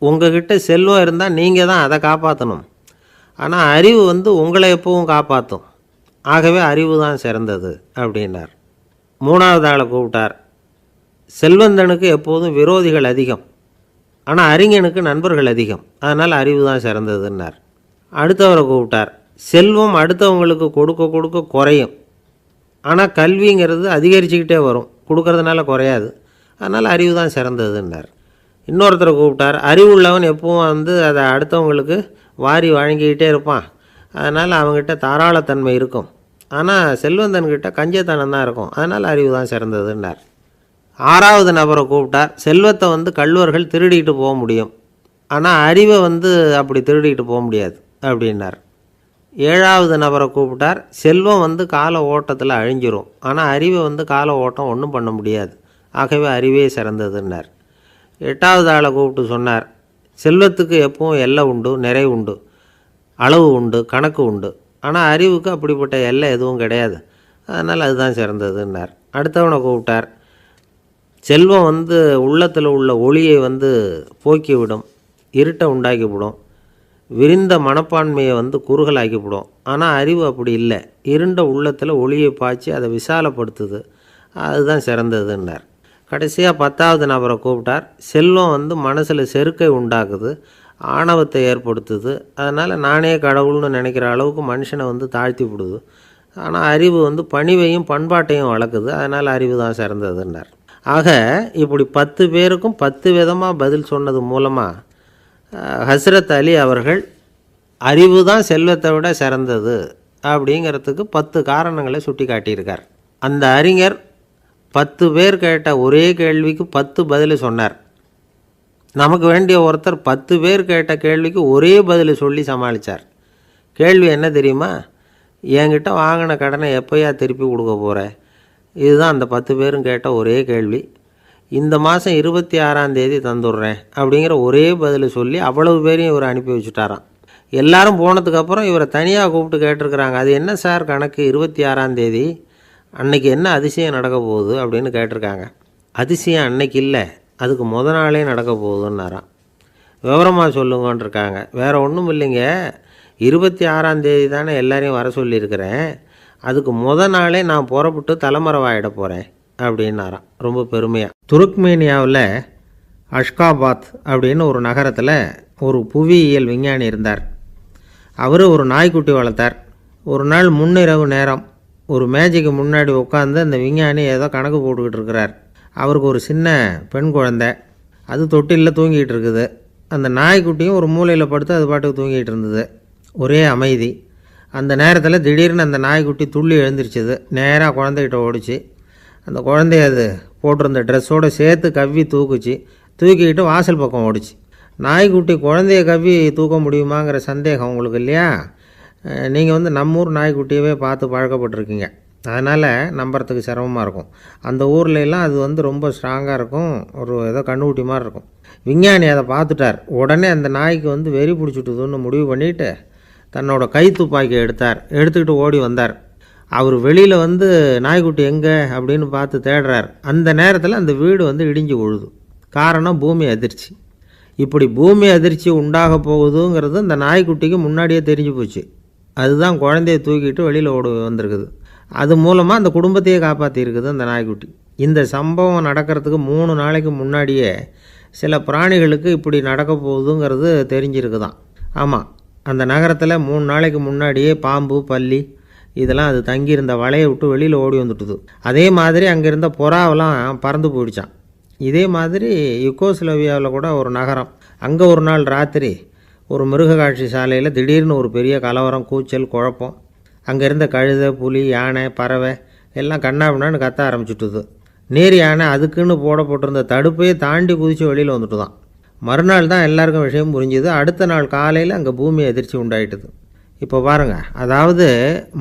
உங்ககிட்ட செல்வம் இருந்தால் நீங்கள் தான் அதை காப்பாற்றணும், ஆனால் அறிவு உங்களை எப்பவும் காப்பாற்றும், ஆகவே அறிவு தான் சிறந்தது அப்படின்னார். மூணாவது ஆளை கூப்பிட்டார், செல்வந்தனுக்கு எப்போதும் விரோதிகள் அதிகம், ஆனால் அறிஞனுக்கு நண்பர்கள் அதிகம், அதனால் அறிவு தான் சிறந்ததுன்னார். அடுத்தவரை கூப்பிட்டார், செல்வம் அடுத்தவங்களுக்கு கொடுக்க கொடுக்க குறையும், ஆனால் கல்விங்கிறது அதிகரிச்சுக்கிட்டே வரும், கொடுக்கறதுனால குறையாது, அதனால் அறிவு தான் சிறந்ததுன்னார். இன்னொருத்தரை கூப்பிட்டார், அறிவுள்ளவன் எப்பவும் அதை அடுத்தவங்களுக்கு வாரி வழங்கிக்கிட்டே இருப்பான், அதனால் அவங்ககிட்ட தாராளத்தன்மை இருக்கும், ஆனால் செல்வந்தன்கிட்ட கஞ்சத்தனம் தான் இருக்கும், அதனால் அறிவு தான் சிறந்ததுன்னார். ஆறாவது நபரை கூப்பிட்டார், செல்வத்தை கள்வர்கள் திருடிட்டு போக முடியும், ஆனால் அறிவை அப்படி திருடிட்டு போக முடியாது அப்படின்னார். ஏழாவது நபரை கூப்பிட்டார், செல்வம் கால ஓட்டத்தில் அழிஞ்சிரும், ஆனால் அறிவை கால ஓட்டம் ஒன்றும் பண்ண முடியாது, ஆகவே அறிவே சிறந்ததுன்னார். எட்டாவது ஆளை கூப்பிட்டு சொன்னார், செல்வத்துக்கு எப்பவும் எல்லை உண்டு, நிறை உண்டு, அளவு உண்டு, கணக்கு உண்டு, ஆனால் அறிவுக்கு அப்படிப்பட்ட எல்லை எதுவும் கிடையாது, அதனால் அதுதான் சிறந்ததுன்னார். அடுத்தவனை கூப்பிட்டார், செல்வம் உள்ளத்தில் உள்ள ஒளியை போக்கிவிடும், இருட்டை உண்டாக்கிவிடும், விரிந்த மனப்பான்மையை குறுகலாக்கிவிடும், ஆனால் அறிவு அப்படி இல்லை, இருண்ட உள்ளத்தில் ஒளியை பாய்ச்சி அதை விசாலப்படுத்துது, அதுதான் சிறந்ததுன்னார். கடைசியாக 10வது நபரை கூப்பிட்டார், செல்வம் மனசில் செருக்கை உண்டாக்குது, ஆணவத்தை ஏற்படுத்துது, அதனால் நானே கடவுள்னு நினைக்கிற அளவுக்கு மனுஷனை தாழ்த்தி விடுது, ஆனால் அறிவு பணிவையும் பண்பாட்டையும் வளர்க்குது, அதனால் அறிவு தான் சிறந்ததுன்னார். ஆக இப்படி 10 பேருக்கும் 10 விதமாக பதில் சொன்னது மூலமாக ஹஸ்ரத் அலி அவர்கள் அறிவு தான் செல்வத்தை விட சிறந்தது அப்படிங்கிறதுக்கு 10 காரணங்களை சுட்டி காட்டியிருக்கார். அந்த அறிஞர் 10 பேர் கேட்ட ஒரே கேள்விக்கு 10 பதில் சொன்னார். நமக்கு வேண்டிய ஒருத்தர் 10 பேர் கேட்ட கேள்விக்கு ஒரே பதில் சொல்லி சமாளித்தார். கேள்வி என்ன தெரியுமா? என்கிட்ட வாங்கின கடனை எப்போயா திருப்பி கொடுக்க போகிற? இதுதான் அந்த 10 பேரும் கேட்ட ஒரே கேள்வி. இந்த மாதம் 26ஆம் தேதி தந்துடுறேன் அப்படிங்கிற ஒரே பதில் சொல்லி அவ்வளவு பேரையும் இவர் அனுப்பி வச்சுட்டாராம். எல்லாரும் போனதுக்கப்புறம் இவரை தனியாக கூப்பிட்டு கேட்டிருக்கிறாங்க. அது என்ன சார் கணக்கு, 26ஆம் தேதி அன்னைக்கு என்ன அதிசயம் நடக்க போகுது அப்படின்னு கேட்டிருக்காங்க. அதிசயம் அன்னைக்கு இல்லை, அதுக்கு முத நாளே நடக்க போகுதுன்னாராம். விவரமாக சொல்லுங்கன்னு இருக்காங்க. வேறு ஒன்றும் இல்லைங்க, 26ஆம் தேதி தானே எல்லாரையும் வர சொல்லியிருக்கிறேன், அதுக்கு முத நாளே நான் புறப்பட்டு தலைமறைவாயிட போகிறேன் அப்படின்னாராம் ரொம்ப பெருமையாக. துருக்மேனியாவில் அஷ்காபாத் அப்படின்னு ஒரு நகரத்தில் ஒரு புவியியல் விஞ்ஞானி இருந்தார். அவர் ஒரு நாய்க்குட்டி வளர்த்தார். ஒரு நாள் முன்னிரவு நேரம் ஒரு மேஜைக்கு முன்னாடி உட்காந்து அந்த விஞ்ஞானி ஏதோ கணக்கு போட்டுக்கிட்டு இருக்கிறார். அவருக்கு ஒரு சின்ன பெண் குழந்தை, அது தொட்டிலில் தூங்கிட்டு இருக்குது. அந்த நாய்க்குட்டியும் ஒரு மூலையில் படுத்து அது பாட்டுக்கு தூங்கிட்டு இருந்தது. ஒரே அமைதி. அந்த நேரத்தில் திடீர்னு அந்த நாய்க்குட்டி துள்ளி எழுந்திரிச்சிது. நேராக குழந்தைகிட்ட ஓடிச்சு. அந்த குழந்தைய அது போட்டிருந்த ட்ரெஸ்ஸோடு சேர்த்து கவ்வி தூக்குச்சு. தூக்கிக்கிட்டு வாசல் பக்கம் ஓடிச்சு. நாய்க்குட்டி குழந்தைய கவ்வி தூக்க முடியுமாங்கிற சந்தேகம் உங்களுக்கு இல்லையா? நீங்கள் நம்மூர் நாய்க்குட்டியவே பார்த்து பழக்கப்பட்டிருக்கீங்க, அதனால் நம்புறதுக்கு சிரமமாக இருக்கும். அந்த ஊர்லெலாம் அது ரொம்ப ஸ்ட்ராங்காக இருக்கும், ஒரு ஏதோ கண்ணுக்குட்டி மாதிரி இருக்கும். விஞ்ஞானி அதை பார்த்துட்டார். உடனே அந்த நாய்க்கு வெறி பிடிச்சிட்டுதுன்னு முடிவு பண்ணிவிட்டு தன்னோட கை துப்பாக்கி எடுத்துக்கிட்டு ஓடி வந்தார். அவர் வெளியில் நாய்க்குட்டி எங்கே அப்படின்னு பார்த்து தேடுறார். அந்த நேரத்தில் அந்த வீடு இடிஞ்சு விழுது. காரணம் பூமி அதிர்ச்சி. இப்படி பூமி அதிர்ச்சி உண்டாக போகுதுங்கிறது அந்த நாய்க்குட்டிக்கு முன்னாடியே தெரிஞ்சு போச்சு. அதுதான் குழந்தைய தூக்கிட்டு வெளியில் ஓடி வந்திருக்குது. அது மூலமாக அந்த குடும்பத்தையே காப்பாற்றிருக்குது அந்த நாய்க்குட்டி. இந்த சம்பவம் நடக்கிறதுக்கு 3 நாளைக்கு முன்னாடியே சில பிராணிகளுக்கு இப்படி நடக்க போகுதுங்கிறது தெரிஞ்சிருக்குதான். ஆமாம், அந்த நகரத்தில் 3 நாளைக்கு முன்னாடியே பாம்பு, பல்லி இதெல்லாம் அது தங்கியிருந்த வலையை விட்டு வெளியில் ஓடி வந்துட்டுது. அதே மாதிரி அங்கே இருந்த புறாவெல்லாம் பறந்து போயிடுச்சான். இதே மாதிரி யுகோஸ்லோவியாவில் கூட ஒரு நகரம், அங்கே ஒரு நாள் ராத்திரி ஒரு மிருக காட்சி சாலையில் திடீர்னு ஒரு பெரிய கலவரம், கூச்சல், குழப்பம். அங்கே இருந்த கழுதை, புலி, யானை, பறவை எல்லாம் கண்ணாபின்னான்னு கத்த ஆரம்பிச்சுட்டுது. நேர் யானை அதுக்குன்னு போடப்பட்டிருந்த தடுப்பையே தாண்டி குதித்து வெளியில் வந்துட்டு தான். மறுநாள் தான் எல்லாருக்கும் விஷயம் புரிஞ்சுது. அடுத்த நாள் காலையில் அங்கே பூமி அதிர்ச்சி உண்டாயிட்டுது. இப்போ பாருங்கள், அதாவது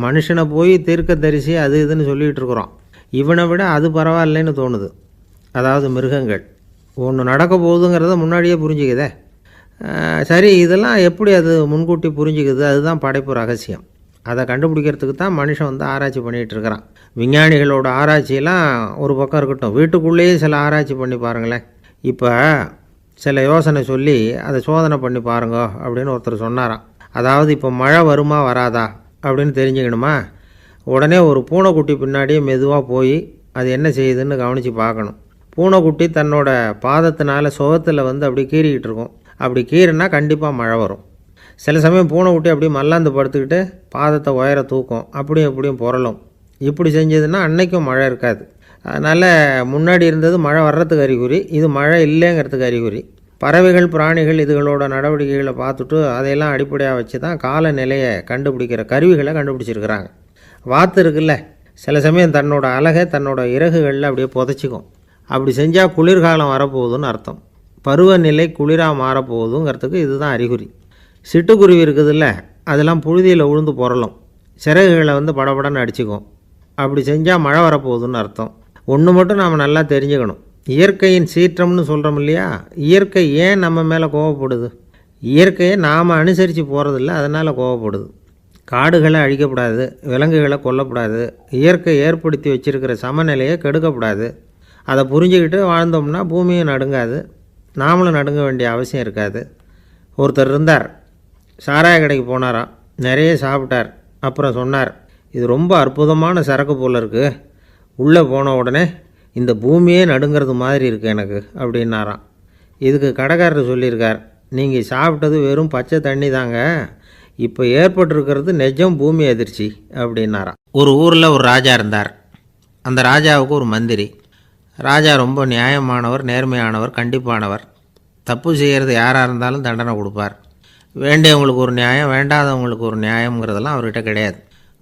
மனுஷனை போய் தீர்க்க தரிசி அது இதுன்னு சொல்லிகிட்டு இருக்கிறோம். இவனை விட அது பரவாயில்லைன்னு தோணுது. அதாவது மிருகங்கள் ஒன்று நடக்க போகுதுங்கிறத முன்னாடியே புரிஞ்சுக்குதே. சரி, இதெல்லாம் எப்படி அது முன்கூட்டி புரிஞ்சுக்குது? அதுதான் படைப்பு ரகசியம். அதை கண்டுபிடிக்கிறதுக்கு தான் மனுஷன் ஆராய்ச்சி பண்ணிகிட்டு இருக்கிறான். விஞ்ஞானிகளோட ஆராய்ச்சியெல்லாம் ஒரு பக்கம் இருக்கட்டும், வீட்டுக்குள்ளேயே சில ஆராய்ச்சி பண்ணி பாருங்களேன். இப்போ சில யோசனை சொல்லி அதை சோதனை பண்ணி பாருங்க அப்படின்னு ஒருத்தர் சொன்னாராம். அதாவது இப்போ மழை வருமா வராதா அப்படின்னு தெரிஞ்சுக்கணுமா, உடனே ஒரு பூனைக்குட்டி பின்னாடியே மெதுவாக போய் அது என்ன செய்யுதுன்னு கவனித்து பார்க்கணும். பூனைக்குட்டி தன்னோட பாதத்தினால சுகத்தில் அப்படி கீறிக்கிட்டு இருக்கும். அப்படி கீறினா கண்டிப்பாக மழை வரும். சில சமயம் பூனைக்குட்டி அப்படியே மல்லாந்து படுத்துக்கிட்டு பாதத்தை உயர தூக்கும், அப்படியும் இப்படியும் புரளும். இப்படி செஞ்சதுன்னா அன்னைக்கும் மழை இருக்காது. அதனால் முன்னாடி இருந்தது மழை வர்றதுக்கு அறிகுறி, இது மழை இல்லைங்கிறதுக்கு அறிகுறி. பறவைகள், பிராணிகள் இதுகளோட நடவடிக்கைகளை பார்த்துட்டு அதையெல்லாம் அடிப்படையாக வச்சு தான் காலநிலையை கண்டுபிடிக்கிற கருவிகளை கண்டுபிடிச்சிருக்கிறாங்க. வாத்து இருக்குல்ல, சில சமயம் தன்னோட அழகை தன்னோட இறகுகளில் அப்படியே புதைச்சிக்கும். அப்படி செஞ்சால் குளிர்காலம் வரப்போகுதுன்னு அர்த்தம். பருவநிலை குளிராக மாறப்போகுதுங்கிறதுக்கு இதுதான் அறிகுறி. சிட்டுக்குருவி இருக்குதுல்ல, அதெல்லாம் புழுதியில் உழுந்து புரளும், சிறகுகளை படபடன்னு அடிச்சுக்கும். அப்படி செஞ்சால் மழை வரப்போகுதுன்னு அர்த்தம். ஒன்று மட்டும் நாம் நல்லா தெரிஞ்சுக்கணும், இயற்கையின் சீற்றம்னு சொல்கிறோம் இல்லையா, இயற்கை ஏன் நம்ம மேலே கோவப்படுது? இயற்கையை நாம் அனுசரித்து போகிறதில்ல, அதனால் கோவப்படுது. காடுகளை அழிக்கப்படாது, விலங்குகளை கொல்லக்கூடாது, இயற்கை ஏற்படுத்தி வச்சுருக்கிற சமநிலையை கெடுக்கக்கூடாது. அதை புரிஞ்சுக்கிட்டு வாழ்ந்தோம்னா பூமியும் நடுங்காது, நாமளும் நடுங்க வேண்டிய அவசியம் இருக்காது. ஒருத்தர் இருந்தார், சாராய கடைக்கு போனாராம், நிறைய சாப்பிட்டார். அப்புறம் சொன்னார், இது ரொம்ப அற்புதமான சரக்கு போல் இருக்குது, உள்ளே போன உடனே இந்த பூமியே நடுங்கிறது மாதிரி இருக்குது எனக்கு அப்படின்னாராம். இதுக்கு கடைக்காரர் சொல்லியிருக்கார், நீங்கள் சாப்பிட்டது வெறும் பச்சை தண்ணி தாங்க, இப்போ ஏற்பட்டிருக்கிறது நிஜம் பூமி அதிர்ச்சி அப்படின்னாராம். ஒரு ஊரில் ஒரு ராஜா இருந்தார். அந்த ராஜாவுக்கு ஒரு மந்திரி. ராஜா ரொம்ப நியாயமானவர், நேர்மையானவர், கண்டிப்பானவர். தப்பு செய்கிறது யாராக இருந்தாலும் தண்டனை கொடுப்பார். வேண்டியவங்களுக்கு ஒரு நியாயம், வேண்டாதவங்களுக்கு ஒரு நியாயங்கிறதெல்லாம் அவர்கிட்ட கிடையாது.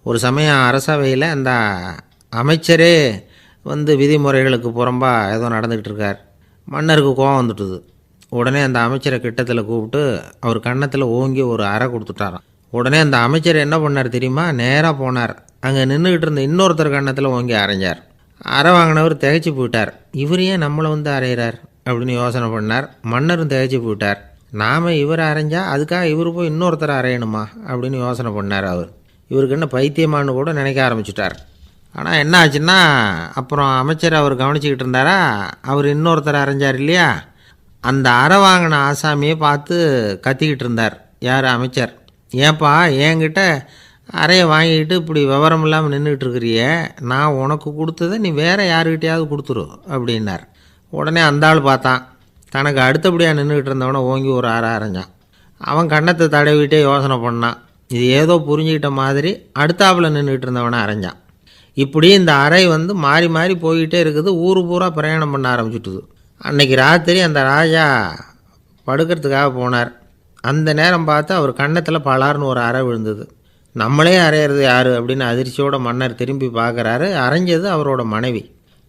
ஒரு சமயம் அரசவையில் அந்த அமைச்சரே விதிமுறைகளுக்கு புறம்பாக ஏதோ நடந்துக்கிட்டு இருக்கார். மன்னருக்கு கோபம் வந்துட்டுது. உடனே அந்த அமைச்சரை கிட்டத்தில் கூப்பிட்டு அவர் கன்னத்தில் ஓங்கி ஒரு அறை கொடுத்துட்டாராம். உடனே அந்த அமைச்சர் என்ன பண்ணார் தெரியுமா, நேராக போனார், அங்கே நின்றுக்கிட்டு இருந்த இன்னொருத்தர் கன்னத்தில் ஓங்கி அரைஞ்சார். அறை வாங்கினவர் திகைச்சு போயிட்டார். இவர் ஏன் நம்மளை அரைகிறார் அப்படின்னு யோசனை பண்ணார். மன்னரும் திகைச்சு போயிட்டார். நாம் இவர் அரைஞ்சா அதுக்காக இவர் போய் இன்னொருத்தரை அரையணுமா அப்படின்னு யோசனை பண்ணார் அவர். இவருக்கு என்ன பைத்தியமானு கூட நினைக்க ஆரம்பிச்சிட்டார். ஆனால் என்ன ஆச்சுன்னா, அப்புறம் அமைச்சர் அவர் கவனிச்சிக்கிட்டு இருந்தாரா, அவர் இன்னொருத்தரை அரைஞ்சார் இல்லையா, அந்த அரை வாங்கின ஆசாமியை பார்த்து கத்திக்கிட்டு இருந்தார். யார்? அமைச்சர். ஏன்பா என்கிட்ட அறையை வாங்கிக்கிட்டு இப்படி விவரம் இல்லாமல் நின்றுக்கிட்டு இருக்கிறியே, நான் உனக்கு கொடுத்ததை நீ வேறு யாருக்கிட்டையாவது கொடுத்துரு அப்படின்னார். உடனே அந்த ஆள் பார்த்தான், தனக்கு அடுத்தபடியாக நின்றுக்கிட்டு இருந்தவனை ஓங்கி ஒரு அரை அரைஞ்சான். அவன் கன்னத்தை தடவிட்டே யோசனை பண்ணான். இது ஏதோ புரிஞ்சுக்கிட்ட மாதிரி அடுத்தாப்பில் நின்றுக்கிட்டு இருந்தவனை அரைஞ்சான். இப்படி இந்த அறை மாறி மாறி போய்கிட்டே இருக்குது. ஊர் பூரா பிரயாணம் பண்ண ஆரம்பிச்சுட்டுது. அன்றைக்கி ராத்திரி அந்த ராஜா படுக்கிறதுக்காக போனார். அந்த நேரம் பார்த்து அவர் கன்னத்தில் பலார்னு ஒரு அறை விழுந்தது. நம்மளே அரையிறது யார் அப்படின்னு அதிர்ச்சியோட மன்னர் திரும்பி பார்க்குறாரு. அரைஞ்சது அவரோட மனைவி.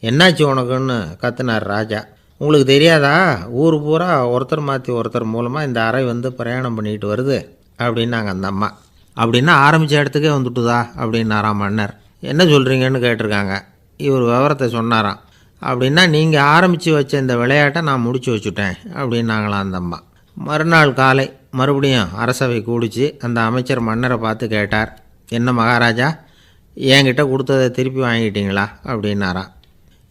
என்னாச்சு உனக்குன்னு கத்துனார் ராஜா. உங்களுக்கு தெரியாதா, ஊர் பூரா ஒருத்தர் மாற்றி ஒருத்தர் மூலமாக இந்த அறை பிரயாணம் பண்ணிட்டு வருது அப்படின்னாங்க அந்த அம்மா. அப்படின்னா ஆரம்பித்த இடத்துக்கே வந்துட்டுதா அப்படின்னாராம் மன்னர். என்ன சொல்கிறீங்கன்னு கேட்டிருக்காங்க. இவர் விவரத்தை சொன்னாராம். அப்படின்னா நீங்கள் ஆரம்பித்து வச்ச இந்த விளையாட்டை நான் முடிச்சு வச்சுட்டேன் அப்படின்னாங்களாம் அந்த அம்மா. மறுநாள் காலை மறுபடியும் அரசவை கூடிச்சு. அந்த அமைச்சர் மன்னரை பார்த்து கேட்டார், என்ன மகாராஜா, என்கிட்ட கொடுத்ததை திருப்பி வாங்கிட்டீங்களா அப்படின்னாராம்.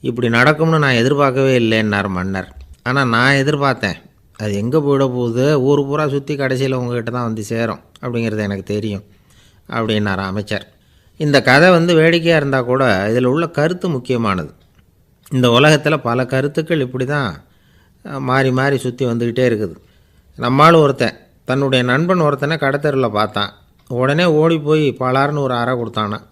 இப்படி நடக்கும்னு நான் எதிர்பார்க்கவே இல்லைன்னார் மன்னர். ஆனால் நான் எதிர்பார்த்தேன். அது எங்கே போயிட போகுது, ஊர் பூரா சுற்றி கடைசியில் உங்ககிட்ட தான் சேரும் அப்படிங்கிறது எனக்கு தெரியும் அப்படின்னாராம் அமைச்சர். இந்த கதை வேடிக்கையாக இருந்தால் கூட இதில் உள்ள கருத்து முக்கியமானது. இந்த உலகத்தில் பல கருத்துக்கள் இப்படி தான் மாறி மாறி சுற்றி வந்துக்கிட்டே இருக்குது. நம்மால் ஒருத்தன் தன்னுடைய நண்பன் ஒருத்தனை கடத்தெருவில் பார்த்தான். உடனே ஓடி போய் பலார்னு ஒரு அறை கொடுத்தானான்.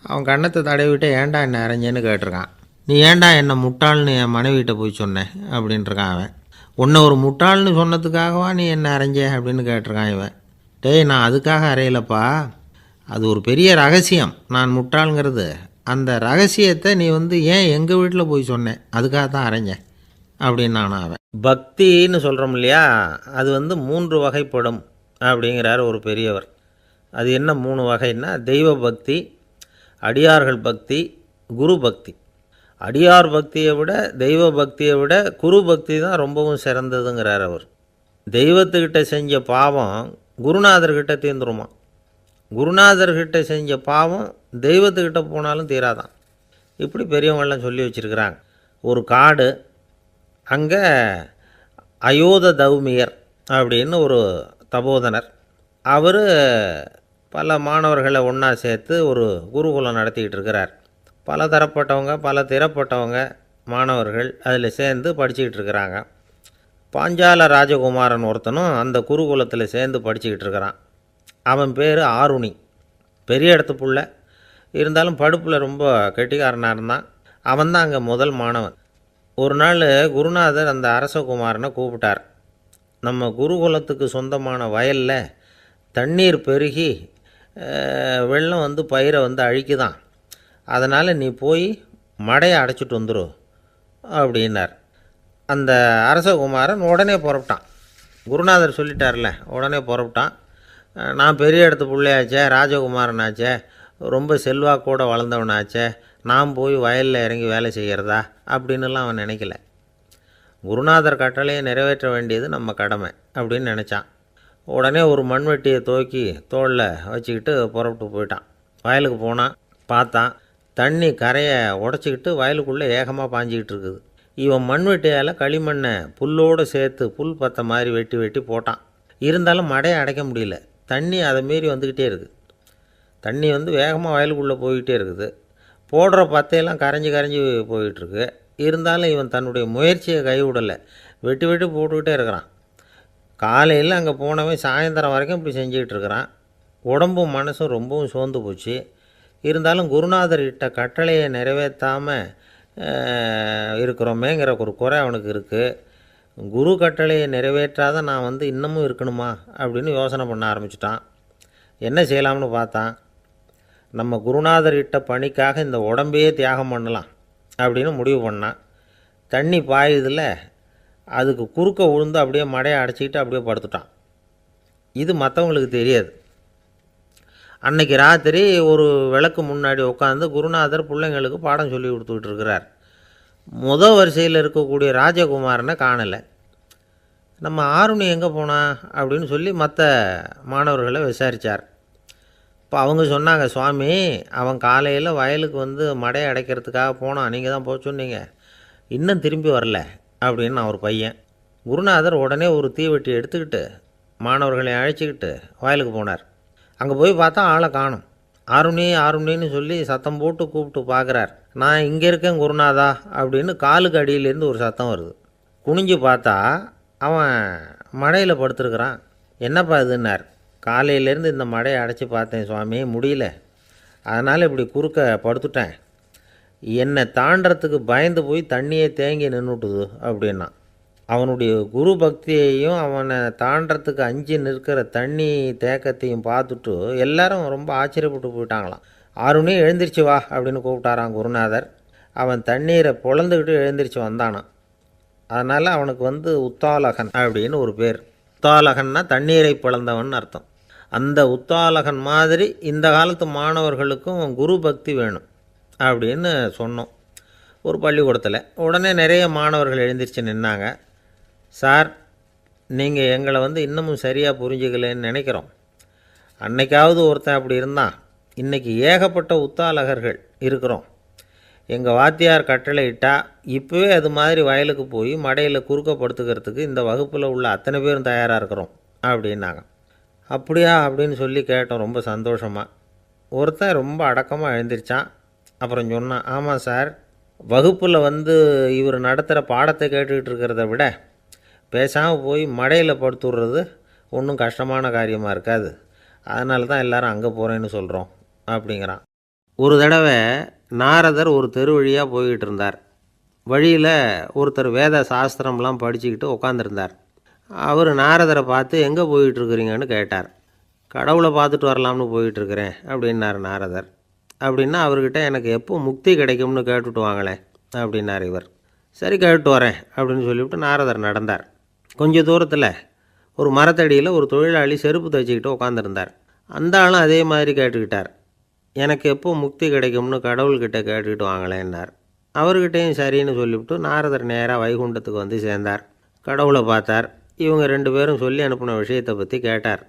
அவன் கன்னத்தை தடவிட்டு ஏன்டா என்னை அரைஞ்சேன்னு கேட்டிருக்கான். நீ ஏன்டா என்னை முட்டாள்னு என் மனைவிட்ட போய் சொன்னேன் அப்படின்ட்டுருக்கான் அவன். உன்னை ஒரு முட்டாள்னு சொன்னதுக்காகவா நீ என்னை அரைஞ்சே அப்படின்னு கேட்டிருக்கான் இவன். டேய், நான் அதுக்காக அறையலப்பா, அது ஒரு பெரிய ரகசியம் நான் முட்டாளுங்கிறது. அந்த ரகசியத்தை நீ ஏன் எங்கள் வீட்டில் போய் சொன்னேன், அதுக்காக தான் அரைஞ்சேன் அப்படின்னு நான் அவன். பக்தின்னு சொல்கிறோம் இல்லையா, அது 3 வகைப்படும் அப்படிங்கிறார் ஒரு பெரியவர். அது என்ன 3 வகைன்னா, தெய்வ பக்தி, அடியார்கள் பக்தி, குரு பக்தி. அடியார் பக்தியை விட தெய்வ பக்தியை விட குரு பக்தி தான் ரொம்பவும் சிறந்ததுங்கிறார் அவர். தெய்வத்துக்கிட்ட செஞ்ச பாவம் குருநாதர்கிட்ட தீர்ந்துருமா, குருநாதர்கிட்ட செஞ்ச பாவம் தெய்வத்துக்கிட்ட போனாலும் தீராதான். இப்படி பெரியவங்களாம் சொல்லி வச்சுருக்கிறாங்க. ஒரு காடு, அங்கே அயோத தௌமியர் அப்படின்னு ஒரு தபோதனர். அவர் பல மாணவர்களை ஒன்றா சேர்த்து ஒரு குருகுலம் நடத்திக்கிட்டு இருக்கிறார். பல தரப்பட்டவங்க பல திறப்பட்டவங்க மாணவர்கள் அதில் சேர்ந்து படிச்சுக்கிட்டு இருக்கிறாங்க. பாஞ்சால ராஜகுமாரன் ஒருத்தனும் அந்த குருகுலத்தில் சேர்ந்து படிச்சுக்கிட்டு இருக்கிறான். அவன் பேர் ஆருணி. பெரிய இடத்து புள்ள, இருந்தாலும் படுப்பில் ரொம்ப கெட்டிக்காரனாக இருந்தான். அவன் தான் அங்கே முதல் மாணவன். ஒரு நாள் குருநாதர் அந்த அரசகுமாரனை கூப்பிட்டார். நம்ம குருகுலத்துக்கு சொந்தமான வயலில் தண்ணீர் பெருகி வெள்ளம் பயிரை அழிக்குதான், அதனால் நீ போய் மடையை அடைச்சிட்டு வந்துரு அப்படின்னார். அந்த அரசகுமாரன் உடனே புறப்பட்டான். குருநாதர் சொல்லிட்டார்ல, உடனே புறப்பட்டான். நான் பெரிய இடத்து பிள்ளையாச்சே, ராஜகுமாரனாச்சே, ரொம்ப செல்வாக்கூட வளர்ந்தவனாச்சே, நான் போய் வயலில் இறங்கி வேலை செய்கிறதா அப்படின்னுலாம் அவன் நினைக்கல. குருநாதர் கட்டளையை நிறைவேற்ற வேண்டியது நம்ம கடமை அப்படின்னு நினச்சான். உடனே ஒரு மண்வெட்டியை தூக்கி தோளில் வச்சுக்கிட்டு புறப்பட்டு போயிட்டான். வயலுக்கு போனான். பார்த்தான், தண்ணி கரையை உடச்சிக்கிட்டு வயலுக்குள்ளே ஏகமாக பாஞ்சிக்கிட்டு இருக்குது. இவன் மண்வெட்டியால் களிமண்ணை புல்லோடு சேர்த்து புல் பற்ற மாதிரி வெட்டி வெட்டி போட்டான். இருந்தாலும் மடையை அடைக்க முடியல. தண்ணி அதை மீறி வந்துக்கிட்டே இருக்குது. தண்ணி வேகமாக வயலுக்குள்ளே போய்கிட்டே இருக்குது. போடுற பத்தையெல்லாம் கரைஞ்சி கரைஞ்சி போயிட்டுருக்கு. இருந்தாலும் இவன் தன்னுடைய முயற்சியை கைவிடலை. வெட்டி வெட்டி போட்டுக்கிட்டே இருக்கிறான். காலையில் அங்கே போனவன் சாயந்தரம் வரைக்கும் இப்படி செஞ்சுக்கிட்டு இருக்கிறான். உடம்பும் மனசும் ரொம்பவும் சோர்ந்து போச்சு. இருந்தாலும் குருநாதர் இட்ட கட்டளையை நிறைவேற்றாமல் இருக்கிறோமேங்கிற ஒரு குறை அவனுக்கு இருக்குது. குரு கட்டளையை நிறைவேற்றாத நான் இன்னமும் இருக்கணுமா அப்படின்னு யோசனை பண்ண ஆரம்பிச்சிட்டான். என்ன செய்யலாம்னு பார்த்தான். நம்ம குருநாதர் இட்ட பணிக்காக இந்த உடம்பையே தியாகம் பண்ணலாம் அப்படின்னு முடிவு பண்ணான். தண்ணி பாயுதில் அதுக்கு குறுக்க விழுந்து அப்படியே மடையை அடைச்சிக்கிட்டு அப்படியே படுத்துட்டான். இது மற்றவங்களுக்கு தெரியாது. அன்னைக்கு ராத்திரி ஒரு விளக்கு முன்னாடி உட்காந்து குருநாதர் பிள்ளைங்களுக்கு பாடம் சொல்லி கொடுத்துக்கிட்டு இருக்கிறார். வரிசையில் இருக்கக்கூடிய ராஜகுமாரனை காணலை. நம்ம ஆருணி எங்கே போனா அப்படின்னு சொல்லி மற்ற மாணவர்களை விசாரித்தார். இப்போ அவங்க சொன்னாங்க, சுவாமி அவன் காலையில் வயலுக்கு வந்து மடையை அடைக்கிறதுக்காக போனான், நீங்கள் தான் போக சொன்னீங்க, இன்னும் திரும்பி வரல அப்படின்னு அவர் பையன். குருநாதர் உடனே ஒரு தீவெட்டி எடுத்துக்கிட்டு மாணவர்களை அழைச்சிக்கிட்டு வயலுக்கு போனார். அங்கே போய் பார்த்தா ஆளை காணும். ஆருணி ஆருணின்னு சொல்லி சத்தம் போட்டு கூப்பிட்டு பார்க்குறார். நான் இங்கே இருக்கேன் குருநாதா அப்படின்னு காலுக்கு அடியிலேருந்து ஒரு சத்தம் வருது. குனிஞ்சு பார்த்தா அவன் மடையில் படுத்துருக்குறான். என்னப்பா இதுன்னார். காலையிலேருந்து இந்த மடையை அடைச்சி பார்த்தேன் சுவாமி, முடியல, அதனால் இப்படி குறுக்க படுத்துட்டேன், என்னை தாண்டறதுக்கு பயந்து போய் தண்ணியே தேங்கி நின்றுட்டுது அப்படின்னா. அவனுடைய குரு பக்தியையும் அவனை தாண்டறதுக்கு அஞ்சு நிற்கிற தண்ணி தேக்கத்தையும் பார்த்துட்டு எல்லாரும் ரொம்ப ஆச்சரியப்பட்டு போயிட்டாங்களாம். ஆருணி எழுந்திரிச்சு வா அப்படின்னு கூப்பிட்டாரான் குருநாதர். அவன் தண்ணீரை பொழந்துக்கிட்டு எழுந்திரிச்சு வந்தானான். அதனால் அவனுக்கு வந்து உத்தாலகன் அப்படின்னு ஒரு பேர். உத்தாலகன்னா தண்ணீரை பிளந்தவன் அர்த்தம். அந்த உத்தாலகன் மாதிரி இந்த காலத்து மாணவர்களுக்கும் குரு பக்தி வேணும் அப்படின்னு சொன்னோம் ஒரு பள்ளிக்கூடத்தில். உடனே நிறைய மாணவர்கள் எழுந்திரிச்சு நின்னாங்க. சார், நீங்கள் எங்களை வந்து இன்னமும் சரியாக புரிஞ்சுக்கலன்னு நினைக்கிறோம். அன்னைக்காவது ஒருத்தன் அப்படி இருந்தான், இன்றைக்கி ஏகப்பட்ட உத்தாலகர்கள் இருக்கிறோம். எங்கள் வாத்தியார் கட்டளை இட்டால் இப்போவே அது மாதிரி வயலுக்கு போய் மடையில் குறுக்கப்படுத்துக்கிறதுக்கு இந்த வகுப்பில் உள்ள அத்தனை பேரும் தயாராக இருக்கிறோம் அப்படின்னாங்க. அப்படியா அப்படின்னு சொல்லி கேட்டோம் ரொம்ப சந்தோஷமாக. ஒருத்தன் ரொம்ப அடக்கமாக எழுந்திரிச்சான். அப்புறம் சொன்னான், ஆமாம் சார், வகுப்பில் வந்து இவர் நடத்துகிற பாடத்தை கேட்டுக்கிட்டு இருக்கிறத விட பேசாமல் போய் மடையில் படுத்துடுறது ஒன்றும் கஷ்டமான காரியமாக இருக்காது, அதனால தான் எல்லோரும் அங்கே போகிறேன்னு சொல்கிறோம் அப்படிங்கிறான். ஒரு தடவை நாரதர் ஒரு தெரு வழியாக போய்கிட்டு இருந்தார். வழியில் ஒருத்தர் வேத சாஸ்திரம்லாம் படிச்சுக்கிட்டு உட்காந்துருந்தார். அவர் நாரதரை பார்த்து எங்கே போயிட்டுருக்குறீங்கன்னு கேட்டார். கடவுளை பார்த்துட்டு வரலாம்னு போயிட்டுருக்கிறேன் அப்படின்னார் நாரதர். அப்படின்னா அவர்கிட்ட எனக்கு எப்போ முக்தி கிடைக்கும்னு கேட்டுட்டு வாங்களேன் அப்படின்னார் இவர். சரி கேட்டு வரேன் அப்படின்னு சொல்லிவிட்டு நாரதர் நடந்தார். கொஞ்சம் தூரத்தில் ஒரு மரத்தடியில் ஒரு தொழிலாளி செருப்பு தைச்சிக்கிட்டு உட்காந்துருந்தார். அந்த ஆளும் அதே மாதிரி கேட்டுக்கிட்டார். எனக்கு எப்போ முக்தி கிடைக்கும்னு கடவுள்கிட்ட கேட்டுக்கிட்டு வாங்களேன்னார். அவர்கிட்டையும் சரின்னு சொல்லிவிட்டு நாரதர் நேராக வைகுண்டத்துக்கு வந்து சேர்ந்தார். கடவுளை பார்த்தார். இவங்க ரெண்டு பேரும் சொல்லி அனுப்பின விஷயத்தை பற்றி கேட்டார்.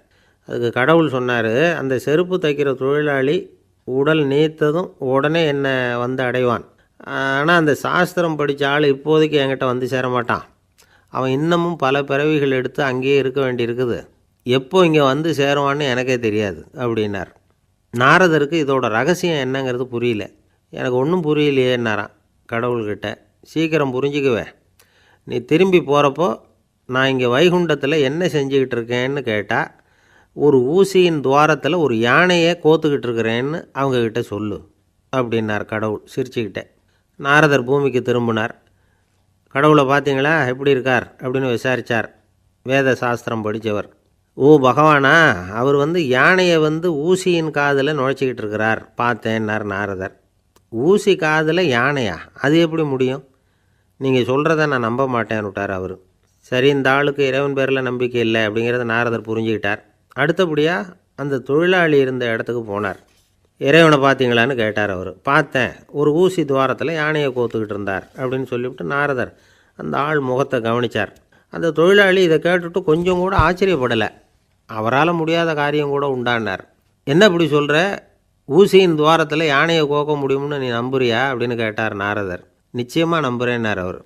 அதுக்கு கடவுள் சொன்னார், அந்த செருப்பு தைக்கிற தொழிலாளி உடல் நீத்ததும் உடனே என்னை வந்து அடைவான். ஆனால் அந்த சாஸ்திரம் படித்த ஆள் இப்போதைக்கு என்கிட்ட வந்து சேரமாட்டான். அவன் இன்னமும் பல பிறவிகள் எடுத்து அங்கேயே இருக்க வேண்டியிருக்குது. எப்போ இங்கே வந்து சேருவான்னு எனக்கே தெரியாது அப்படின்னார். நாரதருக்கு இதோட ரகசியம் என்னங்கிறது புரியல. எனக்கு ஒன்றும் புரியலையேன்னாரான் கடவுள்கிட்ட. சீக்கிரம் புரிஞ்சுக்குவேன், நீ திரும்பி போகிறப்போ நான் இங்கே வைகுண்டத்தில் என்ன செஞ்சுக்கிட்டு இருக்கேன்னு கேட்டால் ஒரு ஊசியின் துவாரத்தில் ஒரு யானையை கோத்துக்கிட்டு இருக்கிறேன்னு அவங்கக்கிட்ட சொல்லு அப்படின்னார் கடவுள் சிரிச்சுக்கிட்டே. நாரதர் பூமிக்கு திரும்பினார். கடவுளை பார்த்தீங்களா எப்படி இருக்கார் அப்படின்னு விசாரித்தார் வேத சாஸ்திரம் படித்தவர். ஓ பகவானா, அவர் வந்து யானையை வந்து ஊசியின் காதில் நுழைச்சிக்கிட்டு இருக்கிறார் பார்த்தேன்னார் நாரதர். ஊசி காதில் யானையா, அது எப்படி முடியும்? நீங்கள் சொல்கிறத நான் நம்ப மாட்டேன்னு விட்டார் அவர். சரி, இந்த ஆளுக்கு இறைவன் பேரில் நம்பிக்கை இல்லை அப்படிங்கிறத நாரதர் புரிஞ்சுக்கிட்டார். அடுத்தபடியாக அந்த தொழிலாளி இருந்த இடத்துக்கு போனார். இறைவனை பார்த்தீங்களான்னு கேட்டார் அவர். பார்த்தேன், ஒரு ஊசி துவாரத்தில் யானையை கோத்துக்கிட்டு இருந்தார் அப்படின்னு சொல்லிவிட்டு நாரதர் அந்த ஆள் முகத்தை கவனித்தார். அந்த தொழிலாளி இதை கேட்டுட்டு கொஞ்சம் கூட ஆச்சரியப்படலை. அவரால் முடியாத காரியம் கூட உண்டானார். என்ன இப்படி சொல்கிற, ஊசியின் துவாரத்தில் யானையை கோக்க முடியும்னு நீ நம்புறியா அப்படின்னு கேட்டார் நாரதர். நிச்சயமாக நம்புகிறேன்னார் அவர்.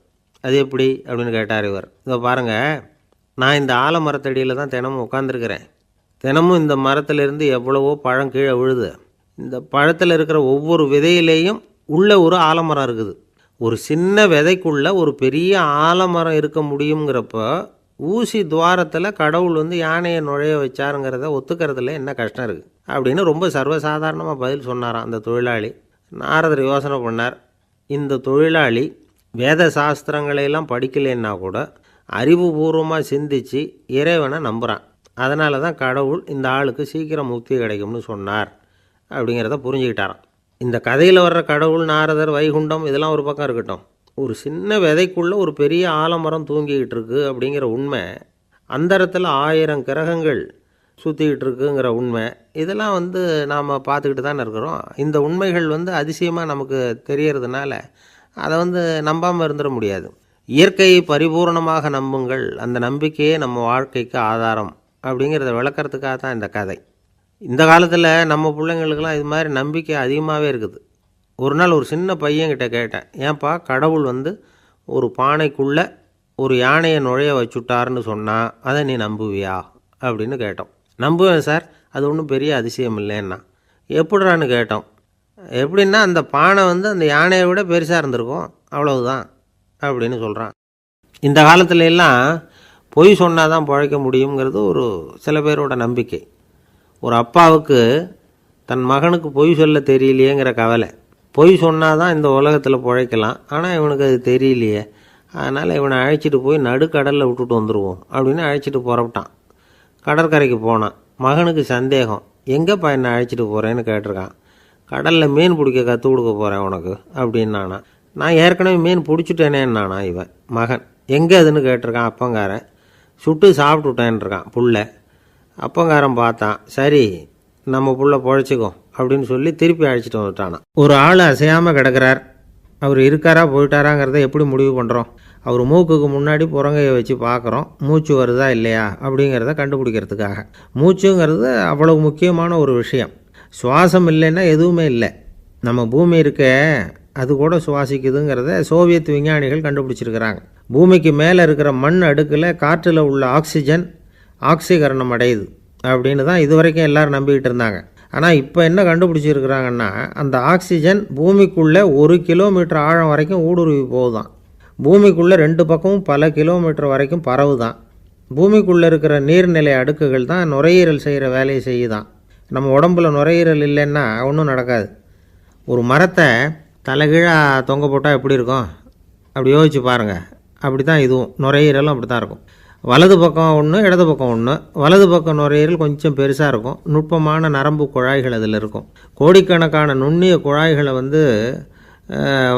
அது எப்படி அப்படின்னு கேட்டார் இவர். இதை பாருங்கள், நான் இந்த ஆலமரத்தடியில் தான் தினமும் உட்காந்துருக்கிறேன். தினமும் இந்த மரத்திலிருந்து எவ்வளவோ பழம் கீழே விழுது. இந்த பழத்தில் இருக்கிற ஒவ்வொரு விதையிலேயும் உள்ள ஒரு ஆலமரம் இருக்குது. ஒரு சின்ன விதைக்குள்ளே ஒரு பெரிய ஆலமரம் இருக்க முடியுங்கிறப்போ ஊசி துவாரத்தில் கடவுள் வந்து யானையை நுழைய வச்சாருங்கிறத ஒத்துக்கிறதுல என்ன கஷ்டம் இருக்குது அப்படின்னு ரொம்ப சர்வசாதாரணமாக பதில் சொன்னாராம் அந்த தொழிலாளி. நாரதர் யோசனை பண்ணார். இந்த தொழிலாளி வேத சாஸ்திரங்களையெல்லாம் படிக்கலைன்னா கூட அறிவுபூர்வமாக சிந்தித்து இறைவனை நம்புகிறான். அதனால தான் கடவுள் இந்த ஆளுக்கு சீக்கிரம் முக்தி கிடைக்கும்னு சொன்னார் அப்படிங்கிறத புரிஞ்சுக்கிட்டாராம். இந்த கதையில் வர்ற கடவுள், நாரதர், வைகுண்டம் இதெல்லாம் ஒரு பக்கம் இருக்கட்டும், ஒரு சின்ன விதைக்குள்ளே ஒரு பெரிய ஆலமரம் தூங்கிக்கிட்டு இருக்கு அப்படிங்கிற உண்மை, அந்தரத்தில் 1000 கிரகங்கள் சுற்றிக்கிட்டு இருக்குங்கிற உண்மை, இதெல்லாம் வந்து நாம் பார்த்துக்கிட்டு தானே இருக்கிறோம். இந்த உண்மைகள் வந்து அதிசயமாக நமக்கு தெரியறதுனால அதை வந்து நம்பாமல் இருந்துட முடியாது. இயற்கையை பரிபூர்ணமாக நம்புங்கள், அந்த நம்பிக்கையே நம்ம வாழ்க்கைக்கு ஆதாரம் அப்படிங்கிறத விளக்கறதுக்காக தான் இந்த கதை. இந்த காலத்தில் நம்ம பிள்ளைங்களுக்கெல்லாம் இது மாதிரி நம்பிக்கை அதிகமாகவே இருக்குது. ஒரு நாள் ஒரு சின்ன பையன்கிட்ட கேட்டேன், ஏன்பா கடவுள் ஒரு பானைக்குள்ளே ஒரு யானையை நுழைய வச்சுட்டாருன்னு சொன்னால் அதை நீ நம்புவியா அப்படின்னு கேட்டோம். நம்புவேன் சார், அது ஒன்றும் பெரிய அதிசயம் இல்லைன்னா. எப்படிறான்னு கேட்டோம். எப்படின்னா அந்த பானை அந்த யானையை விட பெருசாக இருந்திருக்கும், அவ்வளவுதான் அப்படின்னு சொல்கிறான். இந்த காலத்துல எல்லாம் பொய் சொன்னால் தான் பிழைக்க முடியுங்கிறது ஒரு சில பேரோட நம்பிக்கை. ஒரு அப்பாவுக்கு தன் மகனுக்கு பொய் சொல்ல தெரியலையேங்கிற கவலை. பொய் சொன்னால் தான் இந்த உலகத்தில் பிழைக்கலாம், ஆனால் இவனுக்கு அது தெரியலையே, அதனால் இவனை அழைச்சிட்டு போய் நடுக்கடலில் விட்டுட்டு வந்துடுவோம் அப்படின்னு அழைச்சிட்டு புறப்பட்டான். கடற்கரைக்கு போனான். மகனுக்கு சந்தேகம், எங்கேப்பா என்னை அழைச்சிட்டு போகிறேன்னு கேட்டிருக்கான். கடலில் மீன் பிடிக்க கற்றுக் கொடுக்க போகிறேன் உனக்கு அப்படின்னானா. நான் ஏற்கனவே மீன் பிடிச்சிட்டேனேன்னானா இவன் மகன். எங்கே அதுன்னு கேட்டிருக்கான். அப்பங்காரன். சுட்டு சாப்பிட்டுட்டேன்ருக்கான் புள்ள. அப்பங்காரன் பார்த்தான், சரி நம்ம புள்ள பொழைச்சிக்கும் அப்படின்னு சொல்லி திருப்பி அழைச்சிட்டு வந்துட்டானா. ஒரு ஆள் அசையாமல் கிடக்கிறார், அவர் இருக்காரா போயிட்டாராங்கிறத எப்படி முடிவு பண்ணுறோம்? அவர் மூக்குக்கு முன்னாடி புறங்கையை வச்சு பார்க்குறோம், மூச்சு வருதா இல்லையா அப்படிங்கிறத கண்டுபிடிக்கிறதுக்காக. மூச்சுங்கிறது அவ்வளவு முக்கியமான ஒரு விஷயம். சுவாசம் இல்லைன்னா எதுவுமே இல்லை. நம்ம பூமி இருக்க அது கூட சுவாசிக்குதுங்கிறத சோவியத் விஞ்ஞானிகள் கண்டுபிடிச்சிருக்கிறாங்க. பூமிக்கு மேலே இருக்கிற மண் அடுக்கில் காற்றில் உள்ள ஆக்சிஜன் ஆக்சிகரணம் அடையுது அப்படின்னு தான் இதுவரைக்கும் எல்லோரும் நம்பிக்கிட்டு இருந்தாங்க. ஆனால் இப்போ என்ன கண்டுபிடிச்சிருக்கிறாங்கன்னா, அந்த ஆக்சிஜன் பூமிக்குள்ளே 1 கிலோமீட்டர் ஆழம் வரைக்கும் ஊடுருவி போகுதான். பூமிக்குள்ளே 2 பக்கமும் பல கிலோமீட்டர் வரைக்கும் பரவுதான். பூமிக்குள்ளே இருக்கிற நீர்நிலை அடுக்குகள் தான் நுரையீரல் செய்கிற வேலையை செய்யுதான். நம்ம உடம்புல நுரையீரல் இல்லைன்னா ஒன்றும் நடக்காது. ஒரு மரத்தை தலைகீழாக தொங்க போட்டால் எப்படி இருக்கும் அப்படி யோசிச்சு பாருங்கள். அப்படி தான் இதுவும், நுரையீரலும் அப்படி தான் இருக்கும். வலது பக்கம் ஒன்று, இடது பக்கம் ஒன்று. வலது பக்கம் நுரையீரல் கொஞ்சம் பெருசாக இருக்கும், நுட்பமான நரம்பு குழாய்கள் அதில் இருக்கும். கோடிக்கணக்கான நுண்ணிய குழாய்களை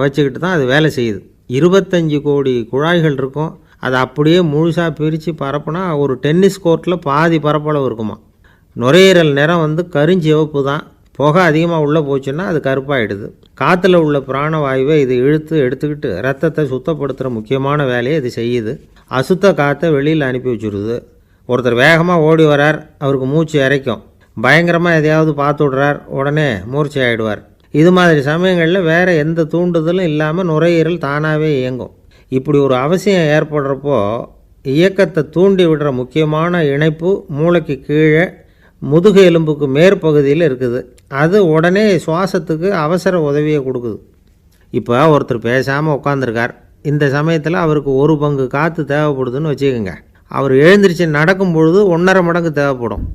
வச்சுக்கிட்டு தான் அது வேலை செய்யுது. 25 கோடி குழாய்கள் இருக்கும். அதை அப்படியே முழுசாக பிரித்து பரப்புனா ஒரு டென்னிஸ் கோர்ட்டில் பாதி பரப்பளவு இருக்குமா. நுரையீரல் நிறம் கருஞ்சிவப்பு தான். புகை அதிகமாக உள்ளே போச்சுன்னா அது கருப்பாயிடுது. காற்றுல உள்ள பிராணவாயுவை இது இழுத்து எடுத்துக்கிட்டு ரத்தத்தை சுத்தப்படுத்துகிற முக்கியமான வேலையை இது செய்யுது. அசுத்த காற்றை வெளியில் அனுப்பி வச்சுருது. ஒருத்தர் வேகமாக ஓடி வரார், அவருக்கு மூச்சு இறைக்கும். பயங்கரமாக எதையாவது பார்த்து விடுறார், உடனே மூர்ச்சை ஆகிடுவார். இது மாதிரி சமயங்களில் வேறு எந்த தூண்டுதலும் இல்லாமல் நுரையீரல் தானாகவே இயங்கும். இப்படி ஒரு அவசியம் ஏற்படுறப்போ இயக்கத்தை தூண்டி விடுற முக்கியமான இணைப்பு மூளைக்கு கீழே முதுகு எலும்புக்கு மேற்பகுதியில் இருக்குது. அது உடனே சுவாசத்துக்கு அவசர உதவியை கொடுக்குது. இப்போ ஒருத்தர் பேசாமல் உட்காந்துருக்கார். இந்த சமயத்தில் அவருக்கு 1 பங்கு காற்று தேவைப்படுதுன்னு வச்சுக்கோங்க. அவர் எழுந்திரிச்சு நடக்கும் பொழுது 1.5 மடங்கு தேவைப்படும்.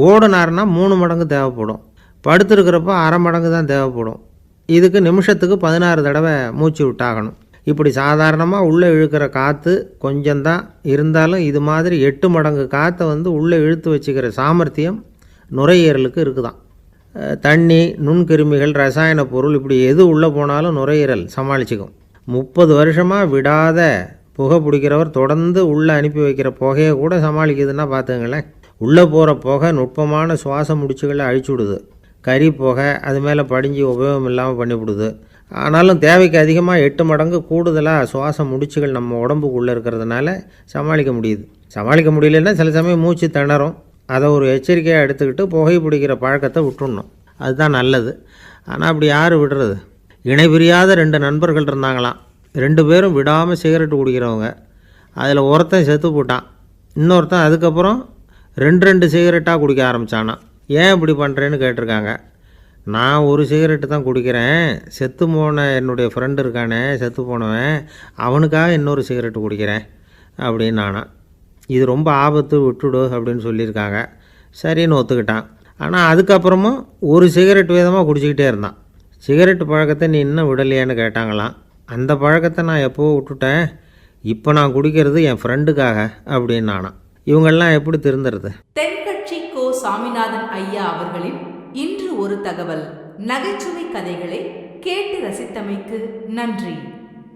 ஓடினார்னா 3 மடங்கு தேவைப்படும். படுத்துருக்கிறப்ப 1/2 மடங்கு தான் தேவைப்படும். இதுக்கு நிமிஷத்துக்கு 16 தடவை மூச்சு விட்டாகணும். இப்படி சாதாரணமாக உள்ளே இழுக்கிற காற்று கொஞ்சம்தான் இருந்தாலும் இது மாதிரி 8 மடங்கு காற்றை உள்ளே இழுத்து வச்சுக்கிற சாமர்த்தியம் நுரையீரலுக்கு இருக்குதான். தண்ணி, நுண்கிருமிகள், ரசாயன பொருள் இப்படி எது உள்ளே போனாலும் நுரையீரல் சமாளிச்சுக்கும். 30 வருஷமாக விடாத புகை பிடிக்கிறவர் தொடர்ந்து உள்ளே அனுப்பி வைக்கிற புகையை கூட சமாளிக்குதுன்னா பார்த்துங்களேன். உள்ளே போகிற புகை நுட்பமான சுவாச முடிச்சுகளை அழிச்சு விடுது. கறி புகை அது மேலே படிஞ்சு உபயோகம் இல்லாமல் பண்ணிவிடுது. ஆனாலும் தேவைக்கு அதிகமாக 8 மடங்கு கூடுதலாக சுவாச முடிச்சுகள் நம்ம உடம்புக்குள்ளே இருக்கிறதுனால சமாளிக்க முடியுது. சமாளிக்க முடியலன்னா சில சமயம் மூச்சு திணறும். அதை ஒரு எச்சரிக்கையாக எடுத்துக்கிட்டு புகை பிடிக்கிற பழக்கத்தை விட்டுடணும். அதுதான் நல்லது. ஆனால் அப்படி யார் விடுறது? இணை பிரியாத 2 நண்பர்கள் இருந்தாங்களாம். 2 பேரும் விடாமல் சிகரெட்டு குடிக்கிறவங்க. அதில் ஒருத்தன் செத்து போட்டான். இன்னொருத்தன் அதுக்கப்புறம் 2 சிகரெட்டாக குடிக்க ஆரம்பித்தானான். ஏன் இப்படி பண்ணுறேன்னு கேட்டிருக்காங்க. நான் ஒரு சிகரெட்டு தான் குடிக்கிறேன், செத்து போன என்னுடைய ஃப்ரெண்டு இருக்கானே செத்து போனவன், அவனுக்காக இன்னொரு சிகரெட்டு குடிக்கிறேன் அப்படின்னு நானான். இது ரொம்ப ஆபத்து, விட்டுடு அப்படின்னு சொல்லியிருக்காங்க. சரின்னு ஒத்துக்கிட்டான். ஆனால் அதுக்கப்புறமும் ஒரு சிகரெட் விதமாக குடிச்சிக்கிட்டே இருந்தான். சிகரெட்டு பழக்கத்தை நீ இன்னும் விடலையான்னு கேட்டாங்களாம். அந்த பழக்கத்தை நான் எப்போவோ விட்டுட்டேன், இப்போ நான் குடிக்கிறது என் ஃப்ரெண்டுக்காக அப்படின்னு நானான். இவங்கெல்லாம் எப்படி திருந்துறது? தென்கட்சி கோ சாமிநாதன் ஐயா அவர்களின் இன்று ஒரு தகவல் நகைச்சுவை கதைகளை கேட்டு ரசித்தமைக்கு நன்றி.